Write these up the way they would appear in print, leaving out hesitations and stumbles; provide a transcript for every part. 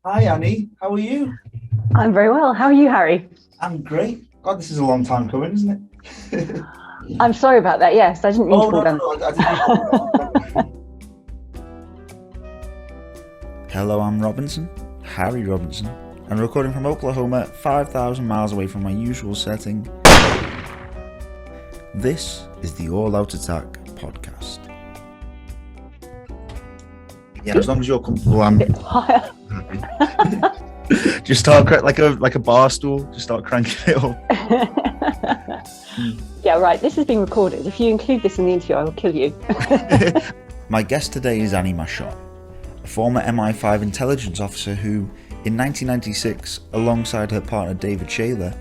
Hi Annie, how are you? I'm very well. How are you, Harry? I'm great. God, this is a long time coming, isn't it? I'm sorry about that. Yes, I didn't mean to Oh fall no, no, down. no, I didn't mean to put that. Don't worry. Hello, I'm Robinson, Harry Robinson, and recording from Oklahoma, 5,000 miles away from my usual setting. This is the All Out Attack podcast. Yeah, as long as you're comfortable, I'm Bit higher. happy. Just start like a bar stool. Just start cranking it up. Yeah, right. This is being recorded. If you include this in the interview, I will kill you. My guest today is Annie Machon, a former MI5 intelligence officer who, in 1996, alongside her partner David Shayler,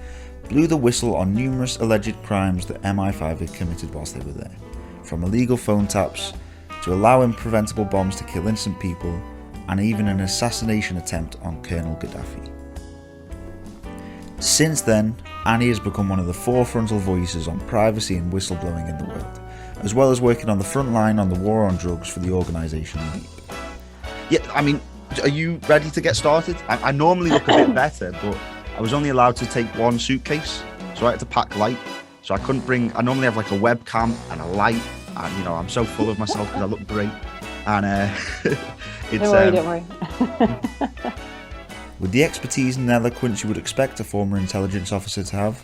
blew the whistle on numerous alleged crimes that MI5 had committed whilst they were there, from illegal phone taps to allowing preventable bombs to kill innocent people, and even an assassination attempt on Colonel Gaddafi. Since then, Annie has become one of the fore-frontal voices on privacy and whistleblowing in the world, as well as working on the front line on the war on drugs for the organisation LEAP. Yeah, I mean, are you ready to get started? I normally look a bit better, but I was only allowed to take one suitcase, so I had to pack light. So I couldn't bring, I normally have like a webcam and a light, and I'm so full of myself because I look great. And it's Don't worry. with the expertise and eloquence you would expect a former intelligence officer to have,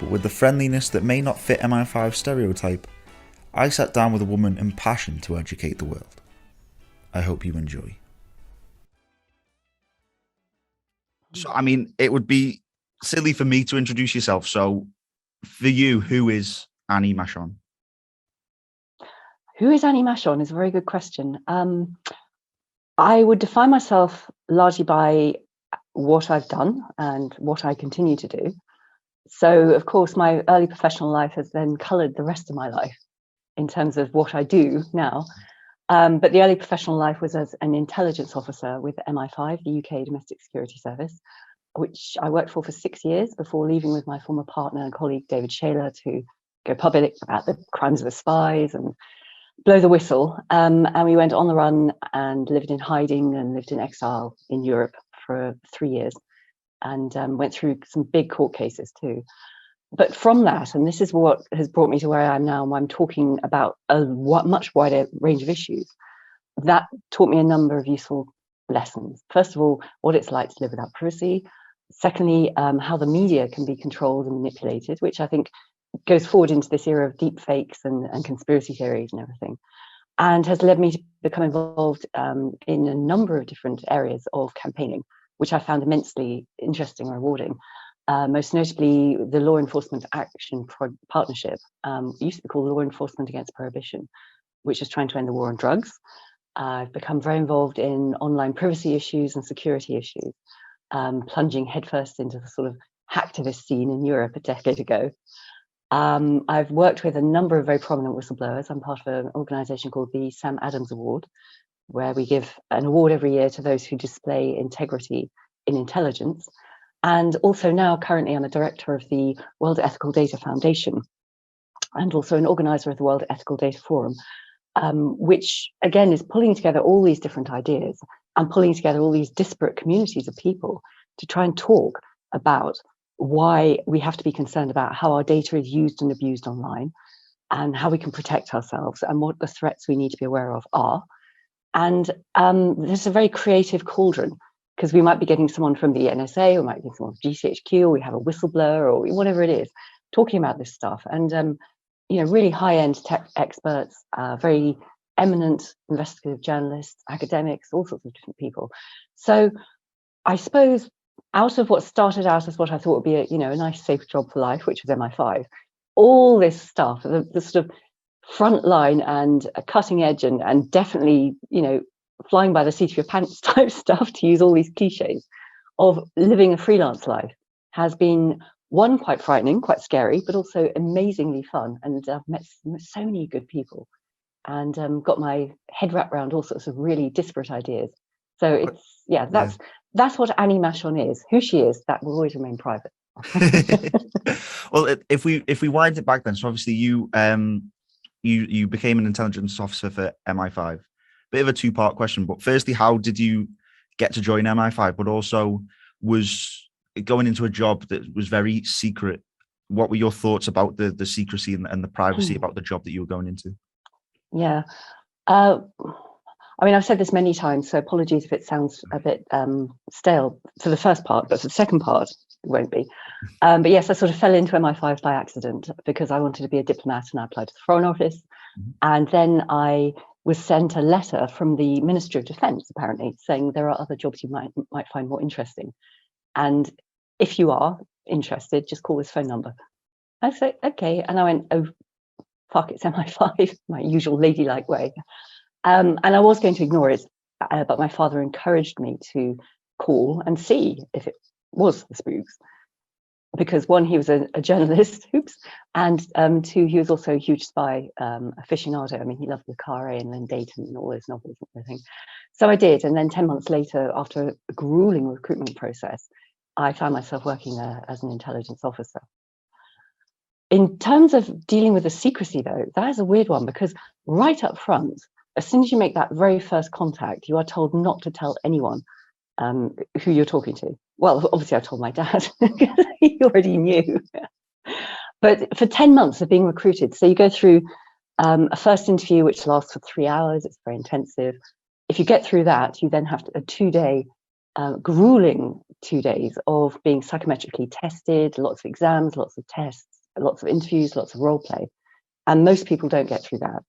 but with the friendliness that may not fit MI5 stereotype, I sat down with a woman impassioned to educate the world. I hope you enjoy. So, I mean, it would be silly for me to introduce yourself. So, for you, who is Annie Machon? Who is Annie Machon is a very good question. I would define myself largely by what I've done and what I continue to do. So, of course, my early professional life has then coloured the rest of my life in terms of what I do now. But the early professional life was as an intelligence officer with MI5, the UK Domestic Security Service, which I worked for 6 years before leaving with my former partner and colleague David Shayler to go public about the crimes of the spies and blow the whistle. And we went on the run and lived in hiding and lived in exile in Europe for 3 years and went through some big court cases too. But from that, and this is what has brought me to where I am now, I'm talking about a much wider range of issues. That taught me a number of useful lessons. First of all, what it's like to live without privacy. Secondly, how the media can be controlled and manipulated, which I think goes forward into this era of deep fakes and conspiracy theories and everything, and has led me to become involved in a number of different areas of campaigning, which I found immensely interesting and rewarding. Most notably, the Law Enforcement Action Partnership, used to be called Law Enforcement Against Prohibition, which is trying to end the war on drugs. I've become very involved in online privacy issues and security issues, plunging headfirst into the sort of hacktivist scene in Europe a decade ago. I've worked with a number of very prominent whistleblowers. I'm part of an organisation called the Sam Adams Award, where we give an award every year to those who display integrity in intelligence. And also now, currently, I'm a director of the World Ethical Data Foundation and also an organizer of the World Ethical Data Forum, which, again, is pulling together all these different ideas and pulling together all these disparate communities of people to try and talk about why we have to be concerned about how our data is used and abused online and how we can protect ourselves and what the threats we need to be aware of are. And there's a very creative cauldron because we might be getting someone from the NSA, or we might get someone from GCHQ, or we have a whistleblower, or whatever it is, talking about this stuff. And really high-end tech experts, very eminent investigative journalists, academics, all sorts of different people. So I suppose out of what started out as what I thought would be a nice, safe job for life, which was MI5, all this stuff, the sort of frontline and a cutting edge and definitely, flying by the seat of your pants type stuff, to use all these cliches, of living a freelance life has been one, quite frightening, quite scary, but also amazingly fun. And I've met so many good people and got my head wrapped around all sorts of really disparate ideas. So it's, yeah, Yeah. that's what Annie Machon is. Who she is, that will always remain private. Well, if we wind it back then, so obviously you became an intelligence officer for MI5. Bit of a two-part question, but firstly, how did you get to join MI5, but also was going into a job that was very secret. What were your thoughts about the secrecy and the privacy about the job that you were going into? Yeah. I mean, I've said this many times, so apologies if it sounds a bit stale for the first part, but for the second part, it won't be. But yes, I sort of fell into MI5 by accident because I wanted to be a diplomat and I applied to the Foreign Office. And then I was sent a letter from the Ministry of Defence, apparently, saying there are other jobs you might find more interesting. And if you are interested, just call this phone number. I said, okay. And I went, oh, fuck, it's MI5, my usual ladylike way. And I was going to ignore it, but my father encouraged me to call and see if it was the spooks. Because one, he was a journalist, oops, and two, he was also a huge spy aficionado. I mean, he loved Le Carré and Len Dayton and all those novels and everything. So I did, and then 10 months later, after a grueling recruitment process, I found myself working there as an intelligence officer. In terms of dealing with the secrecy, though, that is a weird one because right up front, as soon as you make that very first contact, you are told not to tell anyone who you're talking to. Well, obviously I told my dad, he already knew. But for 10 months of being recruited, so you go through a first interview, which lasts for 3 hours. It's very intensive. If you get through that, you then have a 2-day, grueling 2 days of being psychometrically tested, lots of exams, lots of tests, lots of interviews, lots of role play. And most people don't get through that.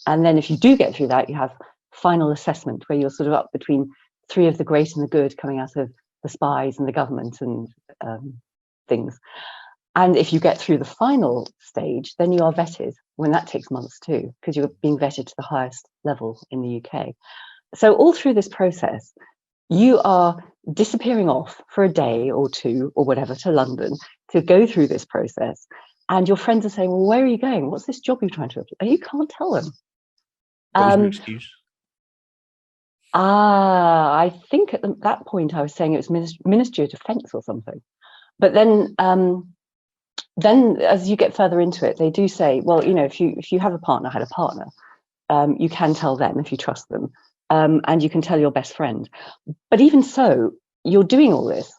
And then if you do get through that, you have final assessment where you're sort of up between 3 of the great and the good coming out of the spies and the government and things. And if you get through the final stage, then you are vetted. When that takes months too, because you're being vetted to the highest level in the UK. So all through this process, you are disappearing off for a day or 2 or whatever to London to go through this process. And your friends are saying, well, where are you going? What's this job you're trying to apply? You can't tell them. What was your excuse? I think at that point I was saying it was Ministry of Defence or something. But then as you get further into it, they do say, well, you know, if you have a partner, had a partner, you can tell them if you trust them, and you can tell your best friend. But even so, you're doing all this,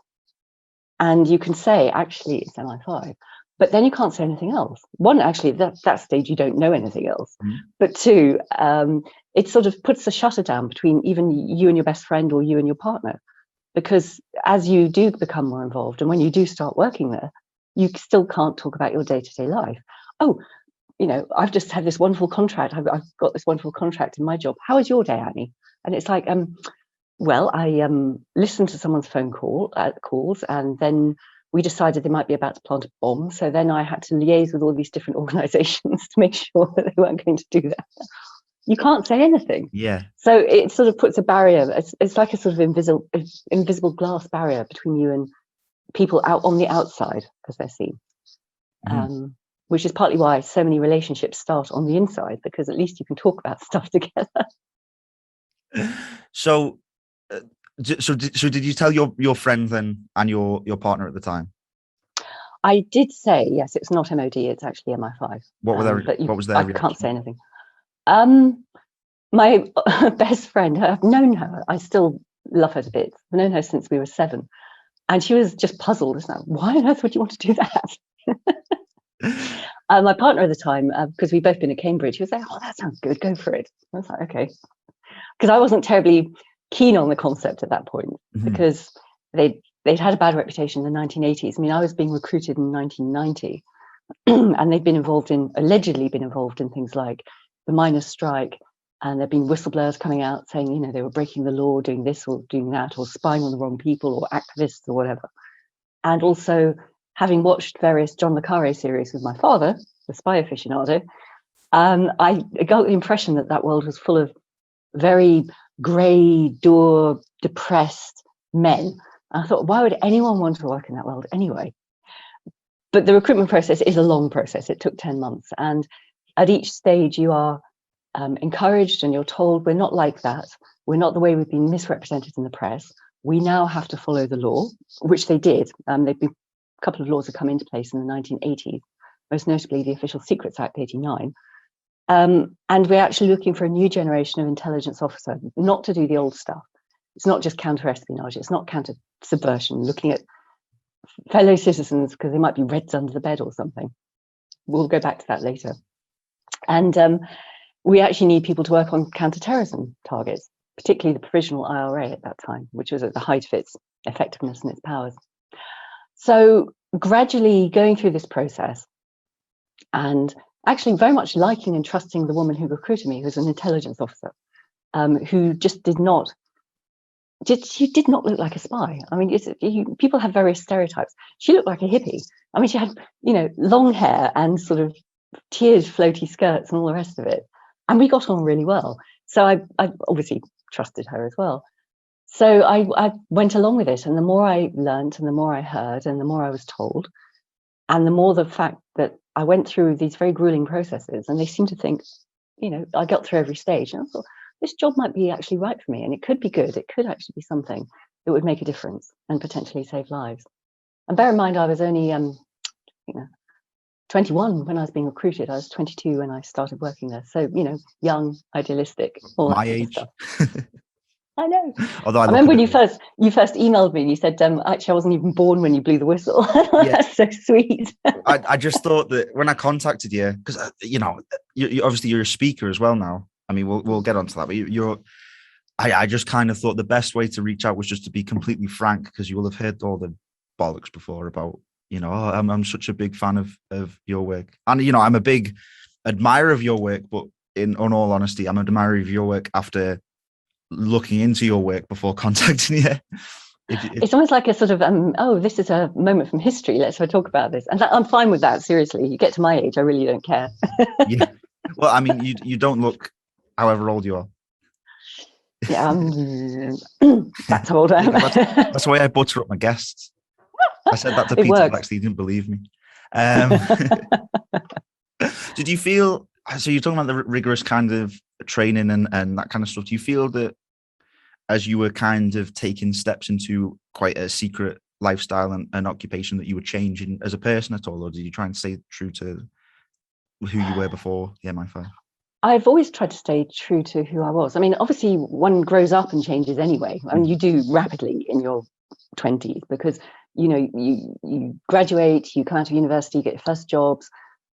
and you can say, actually, it's MI5. But then you can't say anything else. One, actually, that stage, you don't know anything else. But 2, it sort of puts a shutter down between even you and your best friend or you and your partner. Because as you do become more involved, and when you do start working there, you still can't talk about your day-to-day life. Oh, you know, I've just had this wonderful contract. I've got this wonderful contract in my job. How was your day, Annie? And it's like, well, I listened to someone's phone calls, and then we decided they might be about to plant a bomb. So then I had to liaise with all these different organizations to make sure that they weren't going to do that. You can't say anything. Yeah. So it sort of puts a barrier. It's like a sort of invisible glass barrier between you and people out on the outside, as they're seen. Which is partly why so many relationships start on the inside, because at least you can talk about stuff together. So did you tell your friend then and your partner at the time? I did say, yes, it's not MOD, it's actually MI5. What was their I reaction? can't say anything. My best friend, I've known her, I still love her to bits. I've known her since we were 7. And she was just puzzled. It's like, why on earth would you want to do that? My partner at the time, because we'd both been at Cambridge, he was like, oh, that sounds good, go for it. I was like, okay. Because I wasn't terribly keen on the concept at that point, because they'd had a bad reputation in the 1980s. I mean, I was being recruited in 1990, and they'd allegedly been involved in things like the miners' strike, and there'd been whistleblowers coming out saying, you know, they were breaking the law, doing this or doing that, or spying on the wrong people, or activists or whatever. And also, having watched various John le Carré series with my father, the spy aficionado, I got the impression that world was full of very grey, dour, depressed men. And I thought, why would anyone want to work in that world anyway? But the recruitment process is a long process. It took 10 months. And at each stage, you are encouraged and you're told, we're not like that. We're not the way we've been misrepresented in the press. We now have to follow the law, which they did. A couple of laws have come into place in the 1980s, most notably the Official Secrets Act 89. And we're actually looking for a new generation of intelligence officer, not to do the old stuff, It's not just counter-espionage. It's not counter-subversion, looking at fellow citizens because they might be reds under the bed or something. We'll go back to that later. And we actually need people to work on counter-terrorism targets, particularly the provisional IRA at that time, which was at the height of its effectiveness and its powers. So gradually going through this process and actually very much liking and trusting the woman who recruited me, who's an intelligence officer, who just did not look like a spy. I mean, people have various stereotypes. She looked like a hippie. I mean, she had, long hair and sort of tiered floaty skirts and all the rest of it. And we got on really well. So I obviously trusted her as well. So I went along with it. And the more I learned and the more I heard and the more I was told, and the more the fact that I went through these very grueling processes, and they seemed to think, I got through every stage. And I thought, this job might be actually right for me, and it could be good. It could actually be something that would make a difference and potentially save lives. And bear in mind, I was only 21 when I was being recruited. I was 22 when I started working there. So, young, idealistic, all My that age. sort of stuff. I know. Although I remember when you first emailed me and you said, actually, I wasn't even born when you blew the whistle. Yeah. That's so sweet. I just thought that when I contacted you, because, you obviously you're a speaker as well now. I mean, we'll get onto that, but I just kind of thought the best way to reach out was just to be completely frank, because you will have heard all the bollocks before about, I'm such a big fan of your work. And, I'm a big admirer of your work, but in all honesty, I'm an admirer of your work after looking into your work before contacting you. It's almost like a sort of, this is a moment from history. Let's talk about this. And I'm fine with that. Seriously, you get to my age, I really don't care. Yeah. Well, I mean, you don't look however old you are. Yeah, that's how old I am. That's why I butter up my guests. I said that to Peter Flex, he didn't believe me. Did you feel, so you're talking about the rigorous kind of training and that kind of stuff. Do you feel that as you were kind of taking steps into quite a secret lifestyle and occupation that you were changing as a person at all? Or did you try and stay true to who you were before the MI5? I've always tried to stay true to who I was. I mean, obviously one grows up and changes anyway. I mean, you do rapidly in your 20s because, you graduate, you come out of university, you get your first jobs,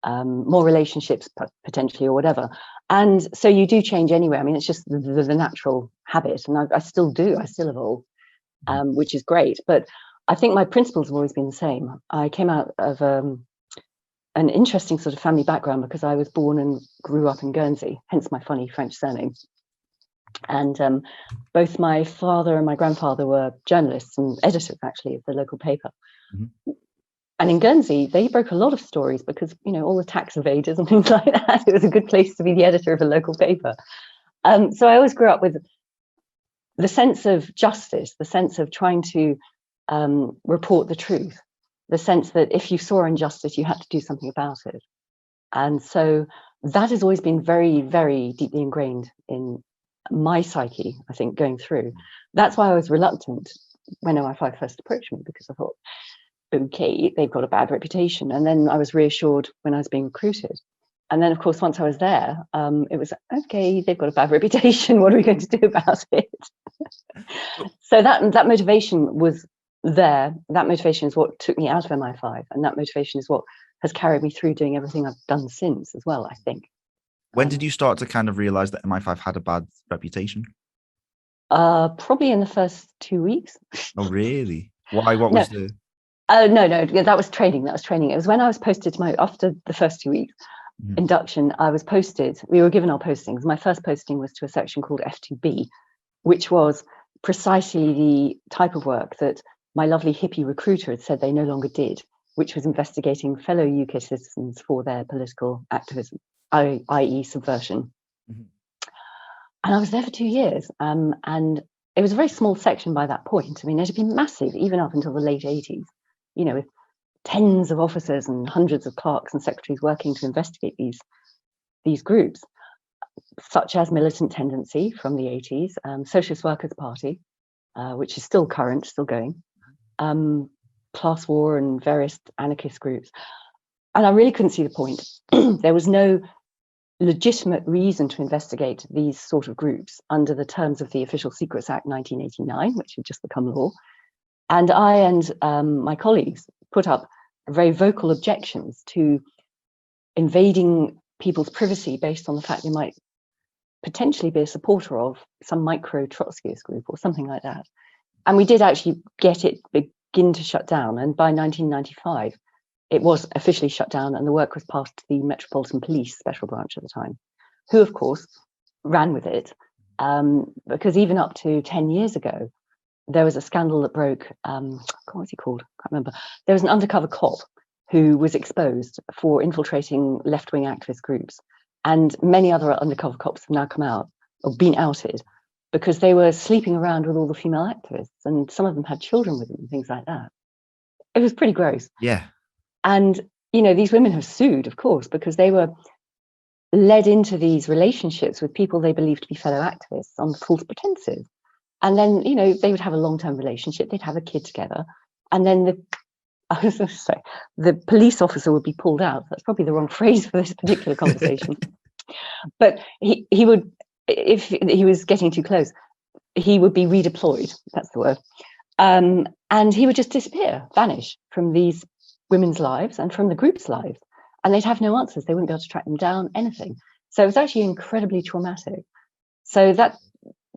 more relationships potentially or whatever. And so you do change anyway. I mean, it's just the natural habit. And I still do. I still evolve, which is great. But I think my principles have always been the same. I came out of an interesting sort of family background because I was born and grew up in Guernsey, hence my funny French surname. And both my father and my grandfather were journalists and editors, actually, of the local paper. Mm-hmm. And in Guernsey, they broke a lot of stories because, all the tax evaders and things like that. It was a good place to be the editor of a local paper. So I always grew up with the sense of justice, the sense of trying to report the truth, the sense that if you saw injustice, you had to do something about it. And so that has always been very, very deeply ingrained in my psyche, I think, going through. That's why I was reluctant when MI5 first approached me, because I thought, okay, they've got a bad reputation. And then I was reassured when I was being recruited. And then, of course, once I was there, it was, okay, they've got a bad reputation. What are we going to do about it? So that motivation was there. That motivation is what took me out of MI5. And that motivation is what has carried me through doing everything I've done since as well, I think. When did you start to kind of realize that MI5 had a bad reputation? Probably in the first 2 weeks. Oh, really? Why? What was the... No, that was training. It was when I was posted to after the first 2 weeks induction, I was posted. We were given our postings. My first posting was to a section called F2B, which was precisely the type of work that my lovely hippie recruiter had said they no longer did, which was investigating fellow UK citizens for their political activism, i.e. subversion. Mm-hmm. And I was there for 2 years. And it was a very small section by that point. I mean, it had been massive, even up until the late 80s, with tens of officers and hundreds of clerks and secretaries working to investigate these groups, such as Militant Tendency from the 80s, Socialist Workers' Party, which is still current, still going, class war and various anarchist groups. And I really couldn't see the point. There was no legitimate reason to investigate these sort of groups under the terms of the Official Secrets Act 1989, which had just become law. And I and my colleagues put up very vocal objections to invading people's privacy based on the fact they might potentially be a supporter of some micro Trotskyist group or something like that. And we did actually get it begin to shut down. And by 1995, it was officially shut down and the work was passed to the Metropolitan Police Special Branch at the time, who, of course, ran with it. Because even up to 10 years ago, there was a scandal that broke, what's he called? I can't remember. There was an undercover cop who was exposed for infiltrating left-wing activist groups. And many other undercover cops have now come out or been outed because they were sleeping around with all the female activists, and some of them had children with them and things like that. It was pretty gross. Yeah. And, you know, these women have sued, of course, because they were led into these relationships with people they believed to be fellow activists on false pretenses. And then, you know, they would have a long-term relationship, they'd have a kid together, and then the police officer would be pulled out. That's probably the wrong phrase for this particular conversation. But he would, if he was getting too close, he would be redeployed. That's the word. And he would just disappear, vanish from these women's lives and from the group's lives. And they'd have no answers. They wouldn't be able to track them down, anything. So it was actually incredibly traumatic. So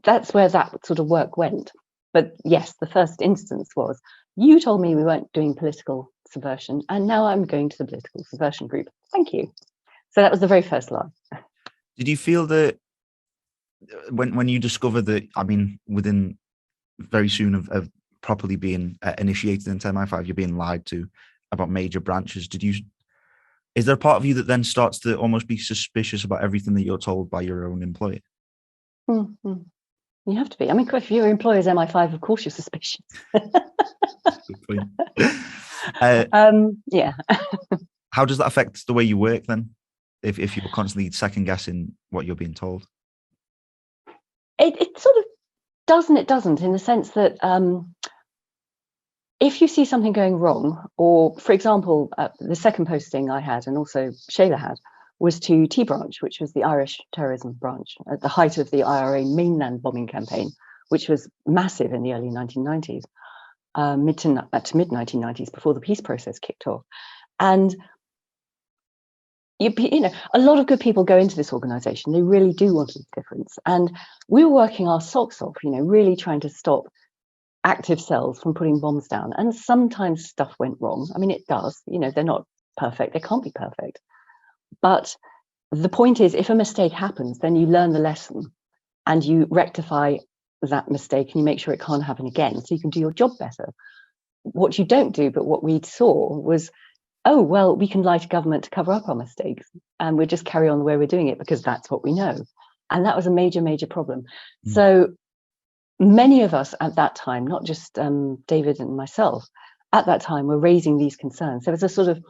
that's where that sort of work went. But yes, the first instance was, you told me we weren't doing political subversion, and now I'm going to the political subversion group. Thank you. So that was the very first lie. Did you feel that when you discovered that, I mean, within very soon of properly being initiated into MI5, you're being lied to about major branches, is there a part of you that then starts to almost be suspicious about everything that you're told by your own employer? Mm-hmm. You have to be. I mean, if your employer's MI5, of course you're suspicious. Good point. Yeah. How does that affect the way you work then? If you're constantly second guessing what you're being told? It sort of does and it doesn't, in the sense that if you see something going wrong, or for example, the second posting I had, and also Shayler had, was to T Branch, which was the Irish terrorism branch at the height of the IRA mainland bombing campaign, which was massive in the early 1990s, mid to mid 1990s, before the peace process kicked off. And you know, a lot of good people go into this organization. They really do want a difference. And we were working our socks off, you know, really trying to stop active cells from putting bombs down. And sometimes stuff went wrong. I mean, it does, you know, they're not perfect. They can't be perfect. But the point is, if a mistake happens, then you learn the lesson and you rectify that mistake and you make sure it can't happen again, so you can do your job better. What you don't do, but what we saw was, oh, well, we can lie to government to cover up our mistakes and we'll just carry on the way we're doing it because that's what we know. And that was a major, major problem. So many of us at that time, not just David and myself, at that time were raising these concerns. There was a sort of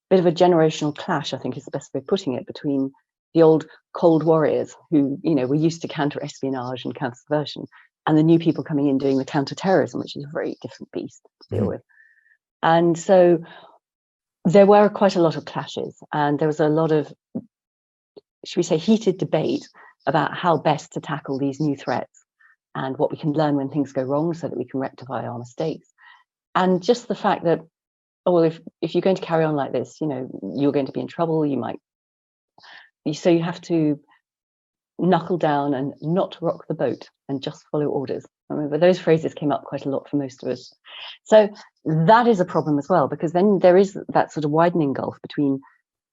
bit of a generational clash, I think is the best way of putting it, between the old cold warriors who, you know, were used to counter-espionage and counter-subversion, and the new people coming in doing the counter-terrorism, which is a very different beast to deal with. And so there were quite a lot of clashes, and there was a lot of, should we say, heated debate about how best to tackle these new threats and what we can learn when things go wrong so that we can rectify our mistakes. And just the fact that, oh, well, if you're going to carry on like this, you know, you're going to be in trouble, so you have to knuckle down and not rock the boat and just follow orders. I remember those phrases came up quite a lot for most of us. So that is a problem as well, because then there is that sort of widening gulf between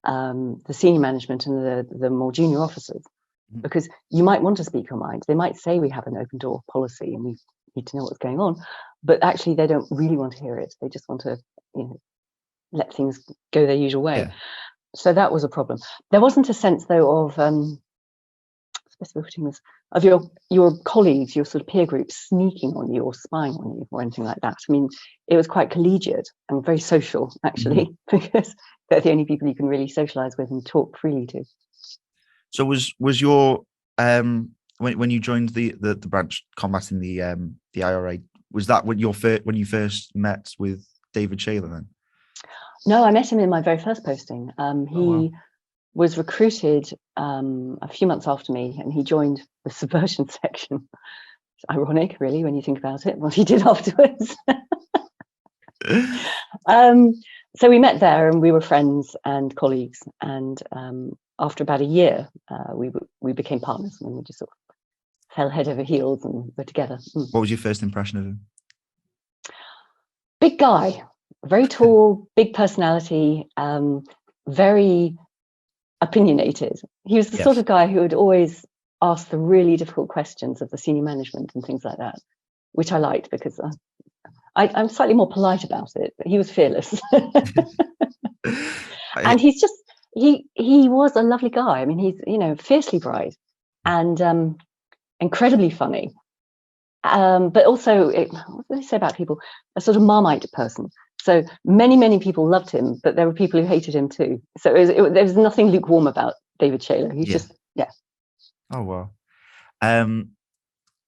the senior management and the more junior officers, because you might want to speak your mind. They might say we have an open door policy and we need to know what's going on, but actually they don't really want to hear it. They just want to, you know, let things go their usual way. Yeah. So that was a problem. There wasn't a sense, though, of of your colleagues, your sort of peer group sneaking on you or spying on you or anything like that. I mean, it was quite collegiate and very social, actually, because they're the only people you can really socialize with and talk freely to. So was your when you joined the branch combating the IRA, was that when you first met with David Shayler then? No, I met him in my very first posting. was recruited a few months after me, and he joined the subversion section. It's ironic, really, when you think about it, what he did afterwards. So we met there, and we were friends and colleagues. And after about a year, we became partners, and we just sort of fell head over heels and were together. What was your first impression of him? Big guy, very tall, big personality, very opinionated. He was the sort of guy who would always ask the really difficult questions of the senior management and things like that, which I liked because I'm slightly more polite about it, but he was fearless. And he's just, he was a lovely guy. I mean, he's, fiercely bright and incredibly funny. But also, what do they say about people? A sort of Marmite person. So many people loved him, but there were people who hated him too. So there was nothing lukewarm about David Shayler. He's just, Oh, wow.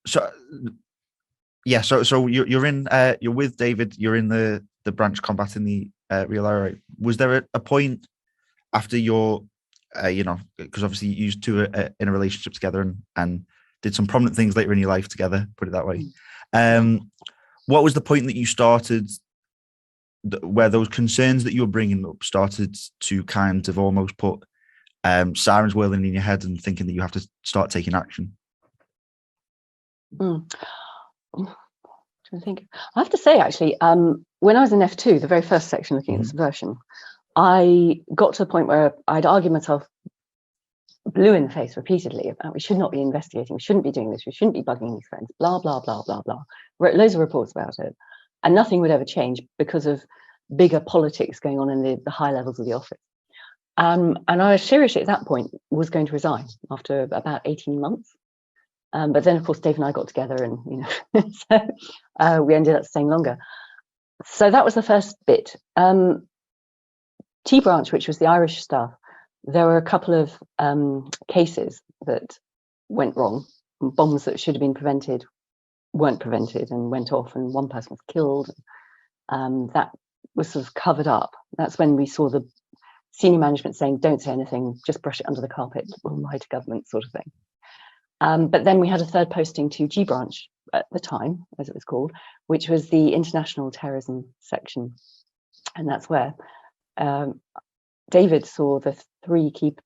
So you're with David, you're in the branch combating the real IRA. Was there a point after your, because obviously you two are in a relationship together and did some prominent things later in your life together, put it that way. What was the point that you started, where those concerns that you were bringing up started to kind of almost put sirens whirling in your head and thinking that you have to start taking action? I have to say, actually, when I was in F2, the very first section looking at subversion, I got to the point where I'd argued myself blue in the face repeatedly about we should not be investigating, we shouldn't be doing this, we shouldn't be bugging these friends, blah, blah, blah, blah, blah. Wrote loads of reports about it, and nothing would ever change because of bigger politics going on in the high levels of the office. And I seriously at that point was going to resign after about 18 months. But then, of course, Dave and I got together and, so we ended up staying longer. So that was the first bit. T branch, which was the Irish stuff, there were a couple of cases that went wrong. Bombs that should have been prevented weren't prevented and went off, and one person was killed. That was sort of covered up. That's when we saw the senior management saying, don't say anything, just brush it under the carpet, we'll lie to government, sort of thing. But then we had a third posting to G branch at the time, as it was called, which was the international terrorism section. And that's where David saw the three key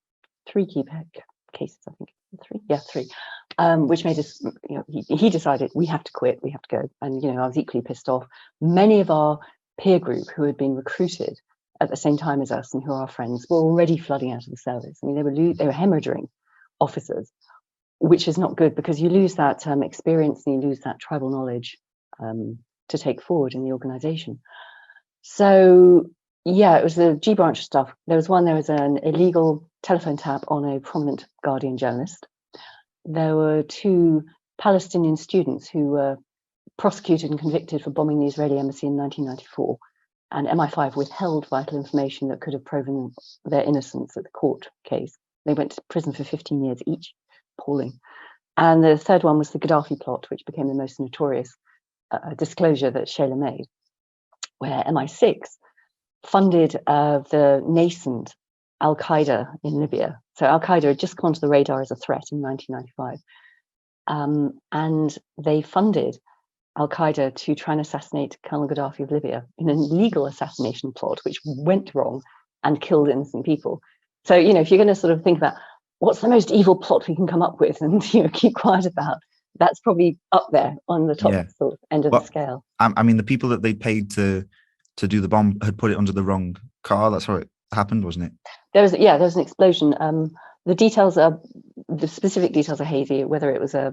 cases, I think. Three, which made us, he decided we have to quit, we have to go. And, I was equally pissed off. Many of our peer group who had been recruited at the same time as us and who are our friends were already flooding out of the service. I mean, they were hemorrhaging officers, which is not good because you lose that experience and you lose that tribal knowledge to take forward in the organization. So, it was the G branch stuff. There was an illegal telephone tap on a prominent Guardian journalist. There were 2 Palestinian students who were prosecuted and convicted for bombing the Israeli embassy in 1994. And MI5 withheld vital information that could have proven their innocence at the court case. They went to prison for 15 years each. Appalling. And the third one was the Gaddafi plot, which became the most notorious disclosure that Shayler made, where MI6 funded the nascent Al-Qaeda in Libya. So Al-Qaeda had just gone to the radar as a threat in 1995. And they funded Al-Qaeda to try and assassinate Colonel Gaddafi of Libya in an illegal assassination plot, which went wrong and killed innocent people. So, if you're going to sort of think about what's the most evil plot we can come up with and keep quiet about, that's probably up there on the top sort of end of the scale. I mean, the people that they paid to do the bomb had put it under the wrong car. That's how it happened, wasn't it? There was an explosion. The specific details are hazy, whether it was a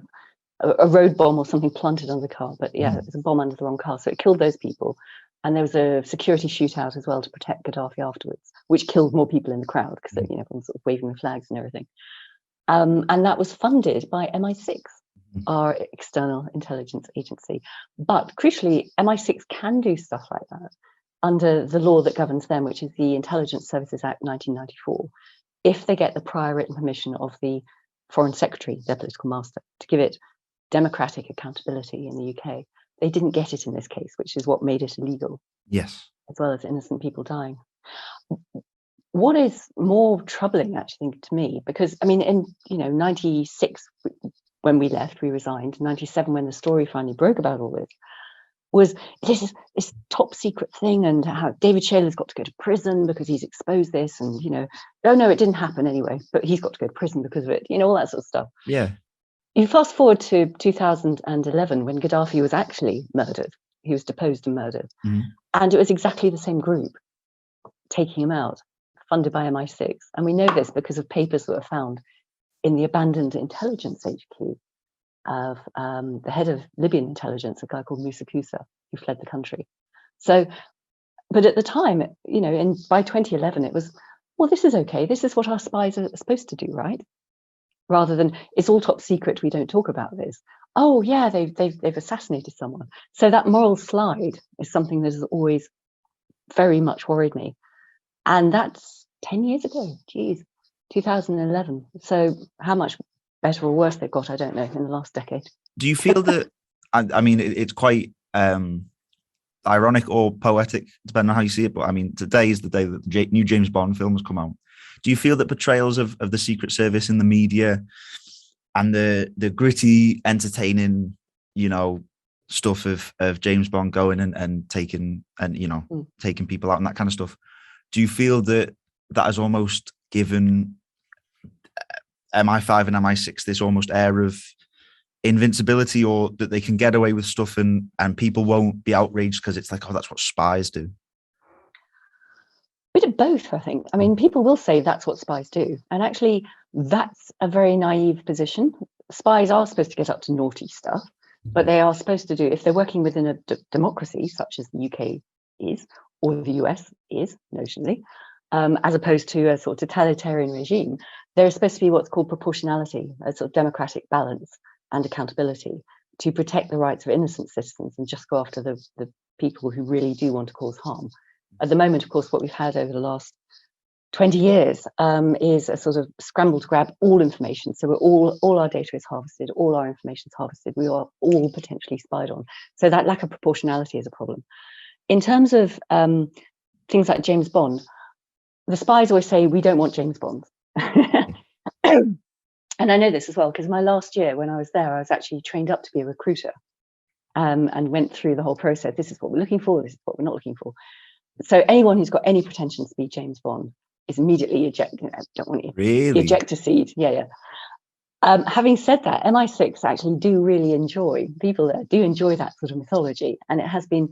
road bomb or something planted under the car. But it was a bomb under the wrong car, so it killed those people. And there was a security shootout as well to protect Gaddafi afterwards, which killed more people in the crowd because everyone sort of waving the flags and everything. And that was funded by MI6, our external intelligence agency. But crucially, MI6 can do stuff like that under the law that governs them, which is the Intelligence Services Act 1994, if they get the prior written permission of the Foreign Secretary, their political master, to give it democratic accountability in the UK. They didn't get it in this case, which is what made it illegal. Yes. As well as innocent people dying. what is more troubling, actually, to me, because I mean, in 96 when we left, we resigned. 97 when the story finally broke about all this, was this top secret thing, and how David Shayler's got to go to prison because he's exposed this, and oh no, it didn't happen anyway, but he's got to go to prison because of it, all that sort of stuff. Yeah. You fast forward to 2011 when Gaddafi was actually murdered. He was deposed and murdered. Mm-hmm. And it was exactly the same group taking him out, funded by MI6. And we know this because of papers that were found in the abandoned intelligence HQ of the head of Libyan intelligence, a guy called Musa Kusa, who fled the country. So, but at the time, by 2011, it was, well, this is okay. This is what our spies are supposed to do, right? Rather than, it's all top secret, we don't talk about this. Oh yeah, they've assassinated someone. So that moral slide is something that has always very much worried me. And that's 10 years ago, 2011. So how much better or worse they've got, I don't know, in the last decade. Do you feel that, I mean, it's quite ironic or poetic, depending on how you see it, but I mean, today is the day that the new James Bond film has come out. Do you feel that portrayals of the Secret Service in the media and the gritty, entertaining, stuff of James Bond going and taking taking people out and that kind of stuff, do you feel that has almost given MI5 and MI6 this almost air of invincibility, or that they can get away with stuff and people won't be outraged because it's like, oh, that's what spies do? We did both, I think. I mean, people will say that's what spies do. And actually, that's a very naive position. Spies are supposed to get up to naughty stuff, but they are supposed to do, if they're working within a democracy, such as the UK is, or the US is, notionally, as opposed to a sort of totalitarian regime, there is supposed to be what's called proportionality, a sort of democratic balance and accountability to protect the rights of innocent citizens and just go after the people who really do want to cause harm. At the moment, of course, what we've had over the last 20 years is a sort of scramble to grab all information. So we're all our data is harvested, all our information is harvested. We are all potentially spied on. So that lack of proportionality is a problem. In terms of things like James Bond, the spies always say, we don't want James Bond. And I know this as well, because my last year when I was there, I was actually trained up to be a recruiter and went through the whole process. This is what we're looking for. This is what we're not looking for. So anyone who's got any pretensions to be James Bond is immediately ejected. Don't want you. Really? Ejector seat. Yeah. Having said that, MI6 actually do really enjoy, people there do enjoy that sort of mythology. And it has been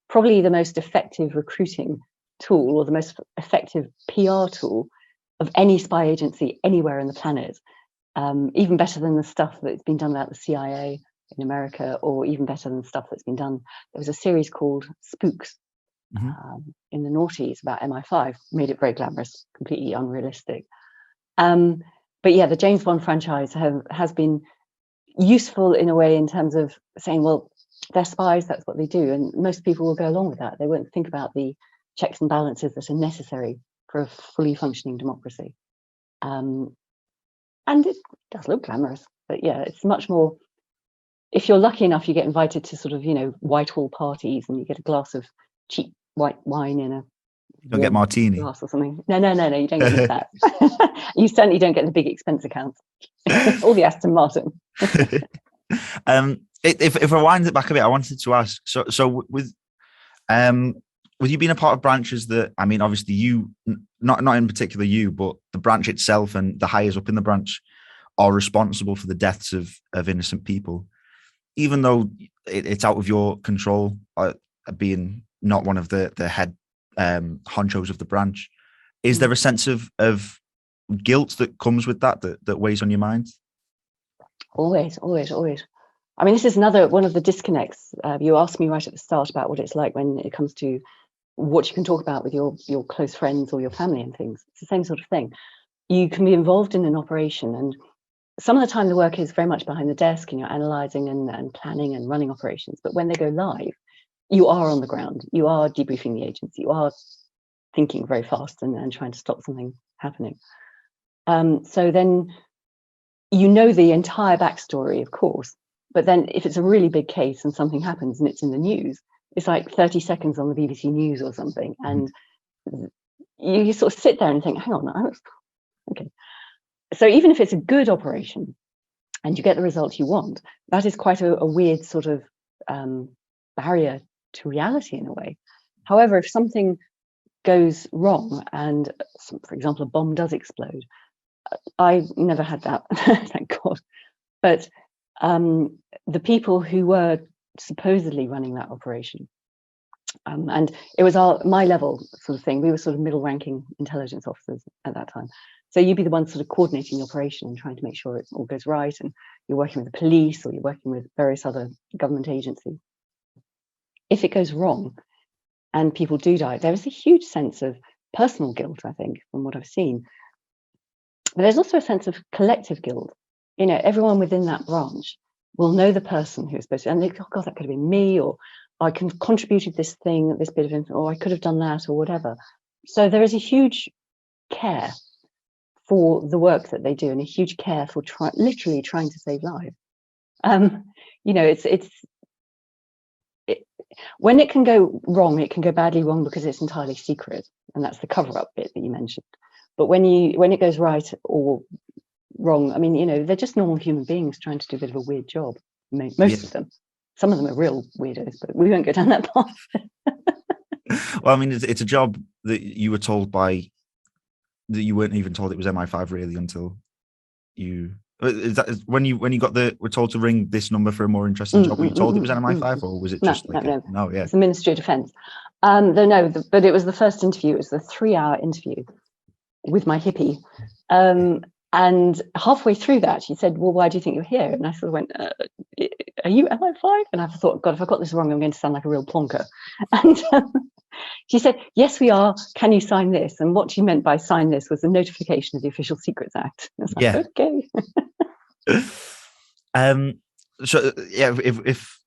probably the most effective recruiting tool or the most effective PR tool of any spy agency anywhere on the planet. Even better than the stuff that's been done about the CIA in America, or even better than stuff that's been done. There was a series called Spooks. In the noughties about MI5, made it very glamorous, completely unrealistic. But yeah, the James Bond franchise has been useful in a way in terms of saying, well, they're spies, that's what they do. And most people will go along with that. They won't think about the checks and balances that are necessary for a fully functioning democracy. And it does look glamorous, but yeah, it's much more, if you're lucky enough, you get invited to sort of, Whitehall parties and you get a glass of cheap white wine in a don't get martini glass or something. No, you don't get that. You certainly don't get the big expense account or the Aston Martin. If I wind it back a bit, I wanted to ask, so with you being a part of branches that, I mean, obviously you, not in particular you, but the branch itself and the higher up in the branch are responsible for the deaths of innocent people, even though it's out of your control, being not one of the head honchos of the branch. Is there a sense of guilt that comes with that weighs on your mind? Always. I mean, this is another one of the disconnects. You asked me right at the start about what it's like when it comes to what you can talk about with your close friends or your family and things. It's the same sort of thing. You can be involved in an operation, and some of the time the work is very much behind the desk and you're analysing and planning and running operations. But when they go live, you are on the ground, you are debriefing the agency, you are thinking very fast and trying to stop something happening. So then the entire backstory, of course, but then if it's a really big case and something happens and it's in the news, it's like 30 seconds on the BBC News or something. And you sort of sit there and think, hang on, okay. So even if it's a good operation and you get the results you want, that is quite a weird sort of barrier to reality in a way. However, if something goes wrong and, for example, a bomb does explode, I never had that, thank God. But the people who were supposedly running that operation, and it was my level sort of thing. We were sort of middle-ranking intelligence officers at that time. So you'd be the one sort of coordinating the operation and trying to make sure it all goes right, and you're working with the police or you're working with various other government agencies. If it goes wrong and people do die, there is a huge sense of personal guilt, I think, from what I've seen. But there's also a sense of collective guilt. You know, everyone within that branch will know the person who's supposed to, and they go, oh God, that could have been me, or I contributed this thing, this bit of info, or I could have done that, or whatever. So there is a huge care for the work that they do, and a huge care for literally trying to save lives. You know, when it can go wrong, it can go badly wrong because it's entirely secret, and that's the cover-up bit that you mentioned. But when it goes right or wrong, I mean, you know, they're just normal human beings trying to do a bit of a weird job. Most of them. Some of them are real weirdos, but we won't go down that path. Well, I mean, it's a job that you were told that you weren't even told it was MI5 really until you. Is that when you were told to ring this number for a more interesting job? Were you told it was MI5, or was it just no? Yeah, it's the Ministry of Defence. But it was the first interview. It was the 3-hour interview with my hippie. And halfway through that, she said, well, why do you think you're here? And I sort of went, are you MI5? And I thought, God, if I got this wrong, I'm going to sound like a real plonker. And she said, yes, we are. Can you sign this? And what she meant by sign this was the notification of the Official Secrets Act. I was like, okay. So, yeah, if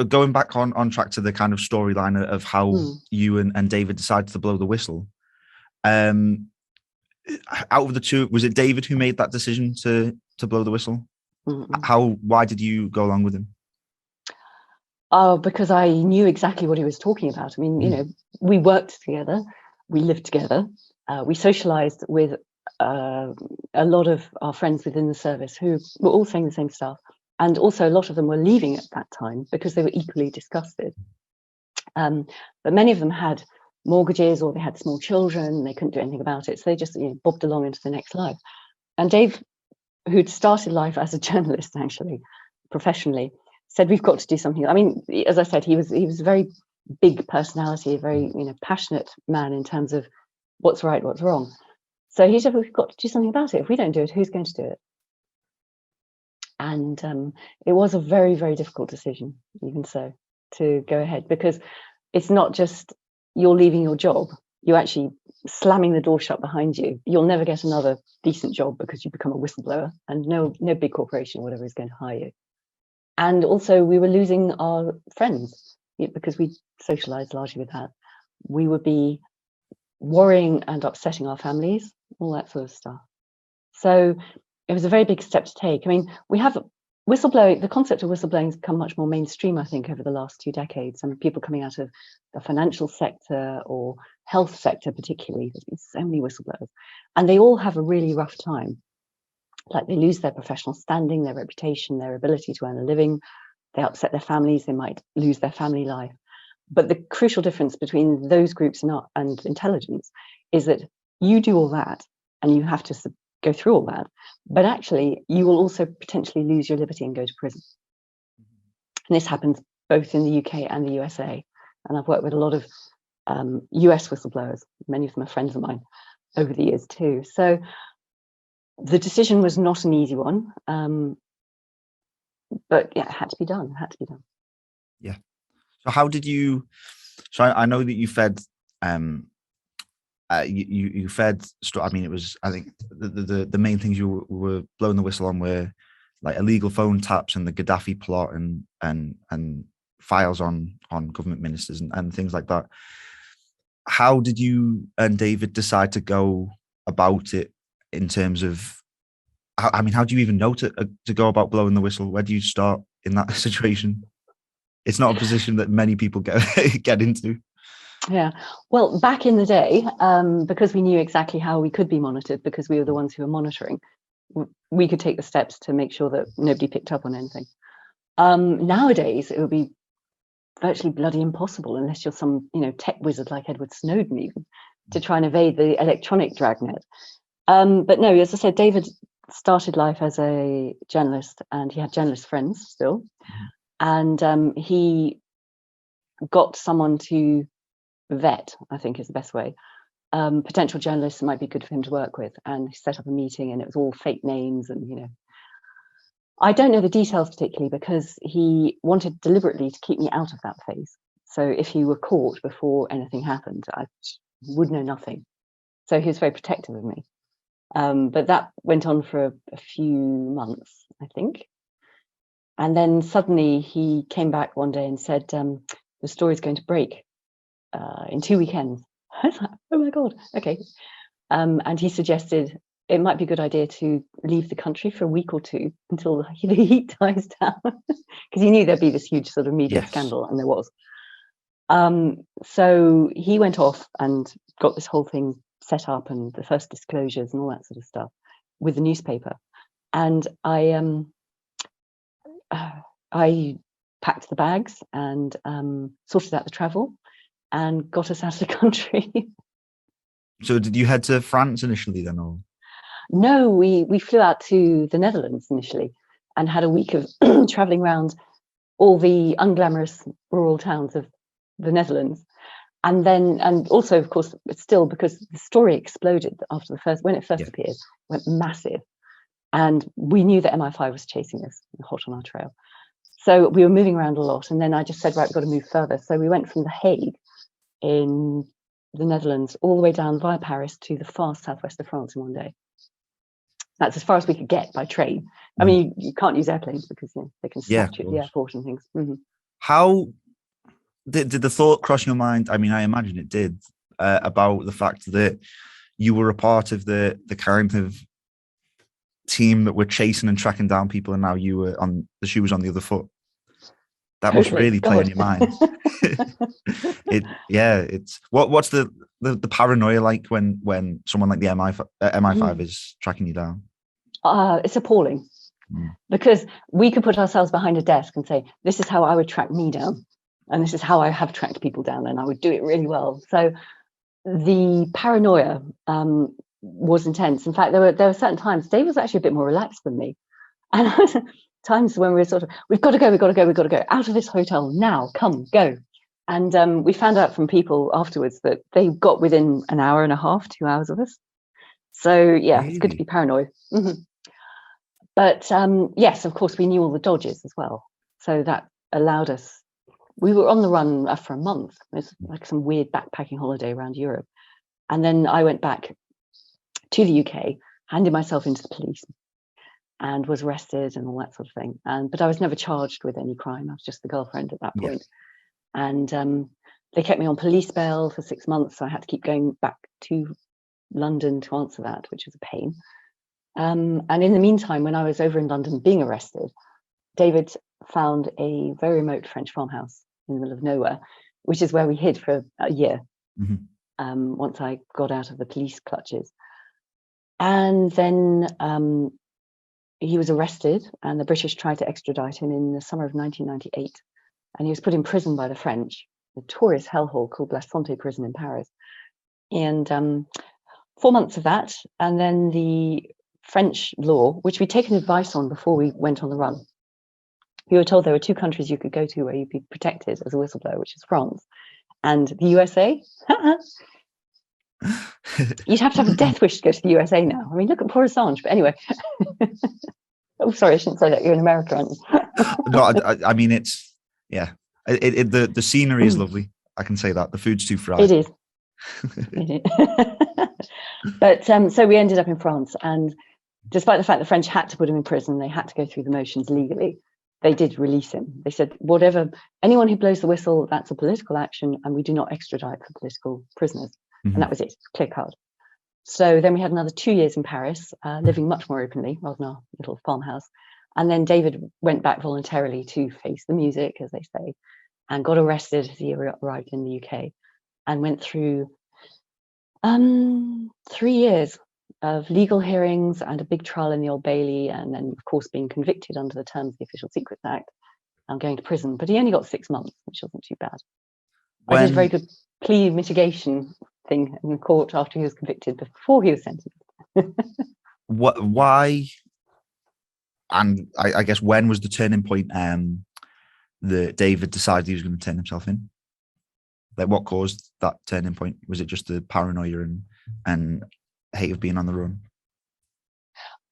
going back on track to the kind of storyline of how you and David decided to blow the whistle, out of the two, was it David who made that decision to blow the whistle? Why did you go along with him? Because I knew exactly what he was talking about. I mean, you know, we worked together, we lived together, we socialized with a lot of our friends within the service who were all saying the same stuff. And also a lot of them were leaving at that time because they were equally disgusted. But many of them had mortgages, or they had small children and they couldn't do anything about it. So they just, you know, bobbed along into the next life. And Dave, who'd started life as a journalist, actually, professionally, said, we've got to do something. I mean, as I said, he was a very big personality, a very, you know, passionate man in terms of what's right, what's wrong. So he said, we've got to do something about it. If we don't do it, who's going to do it? And it was a very, very difficult decision, even so, to go ahead, because it's not just you're leaving your job, you're actually slamming the door shut behind you. You'll never get another decent job because you become a whistleblower, and no big corporation or whatever is going to hire you. And also we were losing our friends because we socialized largely with that. We would be worrying and upsetting our families, all that sort of stuff. So it was a very big step to take. I mean, we have whistleblowing, the concept of whistleblowing has become much more mainstream, I think, over the last 2 decades. I mean, people coming out of the financial sector or health sector particularly, there's been so many whistleblowers, and they all have a really rough time. Like, they lose their professional standing, their reputation, their ability to earn a living, they upset their families, they might lose their family life. But the crucial difference between those groups and intelligence is that you do all that and you have to go through all that, but actually you will also potentially lose your liberty and go to prison. And this happens both in the UK and the USA. And I've worked with a lot of US whistleblowers, many of them are friends of mine over the years too. So the decision was not an easy one, but yeah, it had to be done. Yeah. So how did you? So I know that you fed. You fed. I mean, it was. I think the main things you were blowing the whistle on were like illegal phone taps and the Gaddafi plot and files on government ministers and things like that. How did you and David decide to go about it in terms of? I mean, how do you even know to go about blowing the whistle? Where do you start in that situation? It's not a position that many people get into. Yeah. Well, back in the day, because we knew exactly how we could be monitored, because we were the ones who were monitoring, we could take the steps to make sure that nobody picked up on anything. Nowadays, it would be virtually bloody impossible unless you're some, tech wizard like Edward Snowden, even, to try and evade the electronic dragnet. But no, as I said, David started life as a journalist, and he had journalist friends still, and he got someone to vet, I think is the best way, potential journalists that might be good for him to work with, and he set up a meeting, and it was all fake names, and I don't know the details particularly because he wanted deliberately to keep me out of that phase. So if he were caught before anything happened, I would know nothing. So he was very protective of me. But that went on for a few months, I think. And then suddenly he came back one day and said, the story's going to break in 2 weekends. I was like, oh my God, okay. And he suggested it might be a good idea to leave the country for a week or two until the heat dies down, because he knew there'd be this huge sort of media scandal, and there was. So he went off and got this whole thing set up, and the first disclosures and all that sort of stuff with the newspaper. And I packed the bags and sorted out the travel and got us out of the country. So did you head to France initially then, or? No, we flew out to the Netherlands initially and had a week of traveling around all the unglamorous rural towns of the Netherlands. And also, of course, still because the story exploded after when it first appeared, went massive. And we knew that MI5 was chasing us, hot on our trail. So we were moving around a lot. And then I just said, right, we've got to move further. So we went from The Hague in the Netherlands all the way down via Paris to the far southwest of France in one day. That's as far as we could get by train. I mean, you can't use airplanes because they can snatch you at the airport and things. How did the thought cross your mind? I mean, I imagine it did, about the fact that you were a part of the kind of team that were chasing and tracking down people, and now you were on the shoe was on the other foot. That must really play on your mind. It's what's the paranoia like when someone like the MI5 is tracking you down? It's appalling, because we could put ourselves behind a desk and say, this is how I would track me down, and this is how I have tracked people down, and I would do it really well. So the paranoia was intense. In fact, there were certain times Dave was actually a bit more relaxed than me, and times when we were sort of, we've got to go out of this hotel now, come, go. And we found out from people afterwards that they got within an hour and a half, 2 hours of us. So yeah, really? It's good to be paranoid. But yes, of course, we knew all the dodges as well. So that allowed us, we were on the run for a month. It was like some weird backpacking holiday around Europe. And then I went back to the UK, handed myself into the police, and was arrested and all that sort of thing. But I was never charged with any crime. I was just the girlfriend at that point. And they kept me on police bail for 6 months. So I had to keep going back to London to answer that, which was a pain. And in the meantime, when I was over in London being arrested, David found a very remote French farmhouse in the middle of nowhere, which is where we hid for a year, once I got out of the police clutches. And then he was arrested, and the British tried to extradite him in the summer of 1998. And he was put in prison by the French, a notorious hellhole called La Santé prison in Paris. And 4 months of that, and then the French law, which we'd taken advice on before we went on the run. We were told there were 2 countries you could go to where you'd be protected as a whistleblower, which is France and the USA. You'd have to have a death wish to go to the USA now. I mean, look at poor Assange. But anyway. Oh, sorry, I shouldn't say that. You're in America, aren't you? No, I mean, it's, yeah. The scenery is lovely. I can say that. The food's too fried. It is. But so we ended up in France, and despite the fact the French had to put him in prison, they had to go through the motions legally. They did release him. They said, anyone who blows the whistle, that's a political action, and we do not extradite for political prisoners. And that was it, clear cut. So then we had another 2 years in Paris, living much more openly rather than our little farmhouse. And then David went back voluntarily to face the music, as they say, and got arrested as he arrived in the UK. and went through 3 years of legal hearings and a big trial in the Old Bailey, and then of course being convicted under the terms of the Official Secrets Act and going to prison. But he only got 6 months, which wasn't too bad. I did a very good plea mitigation thing in court after he was convicted, before he was sentenced. Why? And I guess when was the turning point that David decided he was going to turn himself in? Like, what caused that turning point? Was it just the paranoia and hate of being on the run?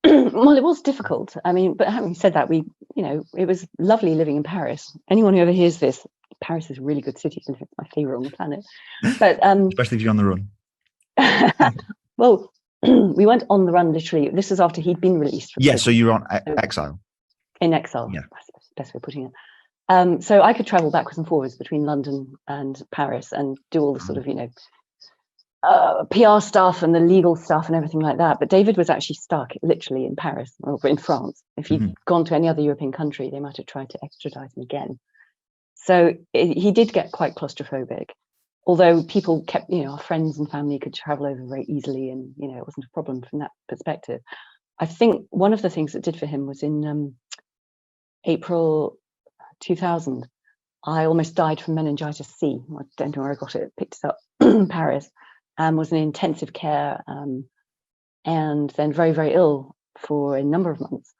Well, it was difficult. I mean, but having said that, it was lovely living in Paris. Anyone who ever hears this, Paris is a really good city. It's my favorite on the planet. But especially if you're on the run. Well, we went on the run literally. This is after he'd been released from prison. So you were on exile. In exile. Yeah, that's the best way of putting it. So I could travel backwards and forwards between London and Paris and do all the sort of PR stuff and the legal stuff and everything like that. But David was actually stuck literally in Paris, or in France. If he'd gone to any other European country, they might have tried to extradite him again. So he did get quite claustrophobic, although people kept, our friends and family could travel over very easily, and it wasn't a problem from that perspective. I think one of the things that did for him was in April 2000, I almost died from meningitis C. I don't know where I got it. Picked it up in Paris, and was in intensive care, and then very, very ill for a number of months.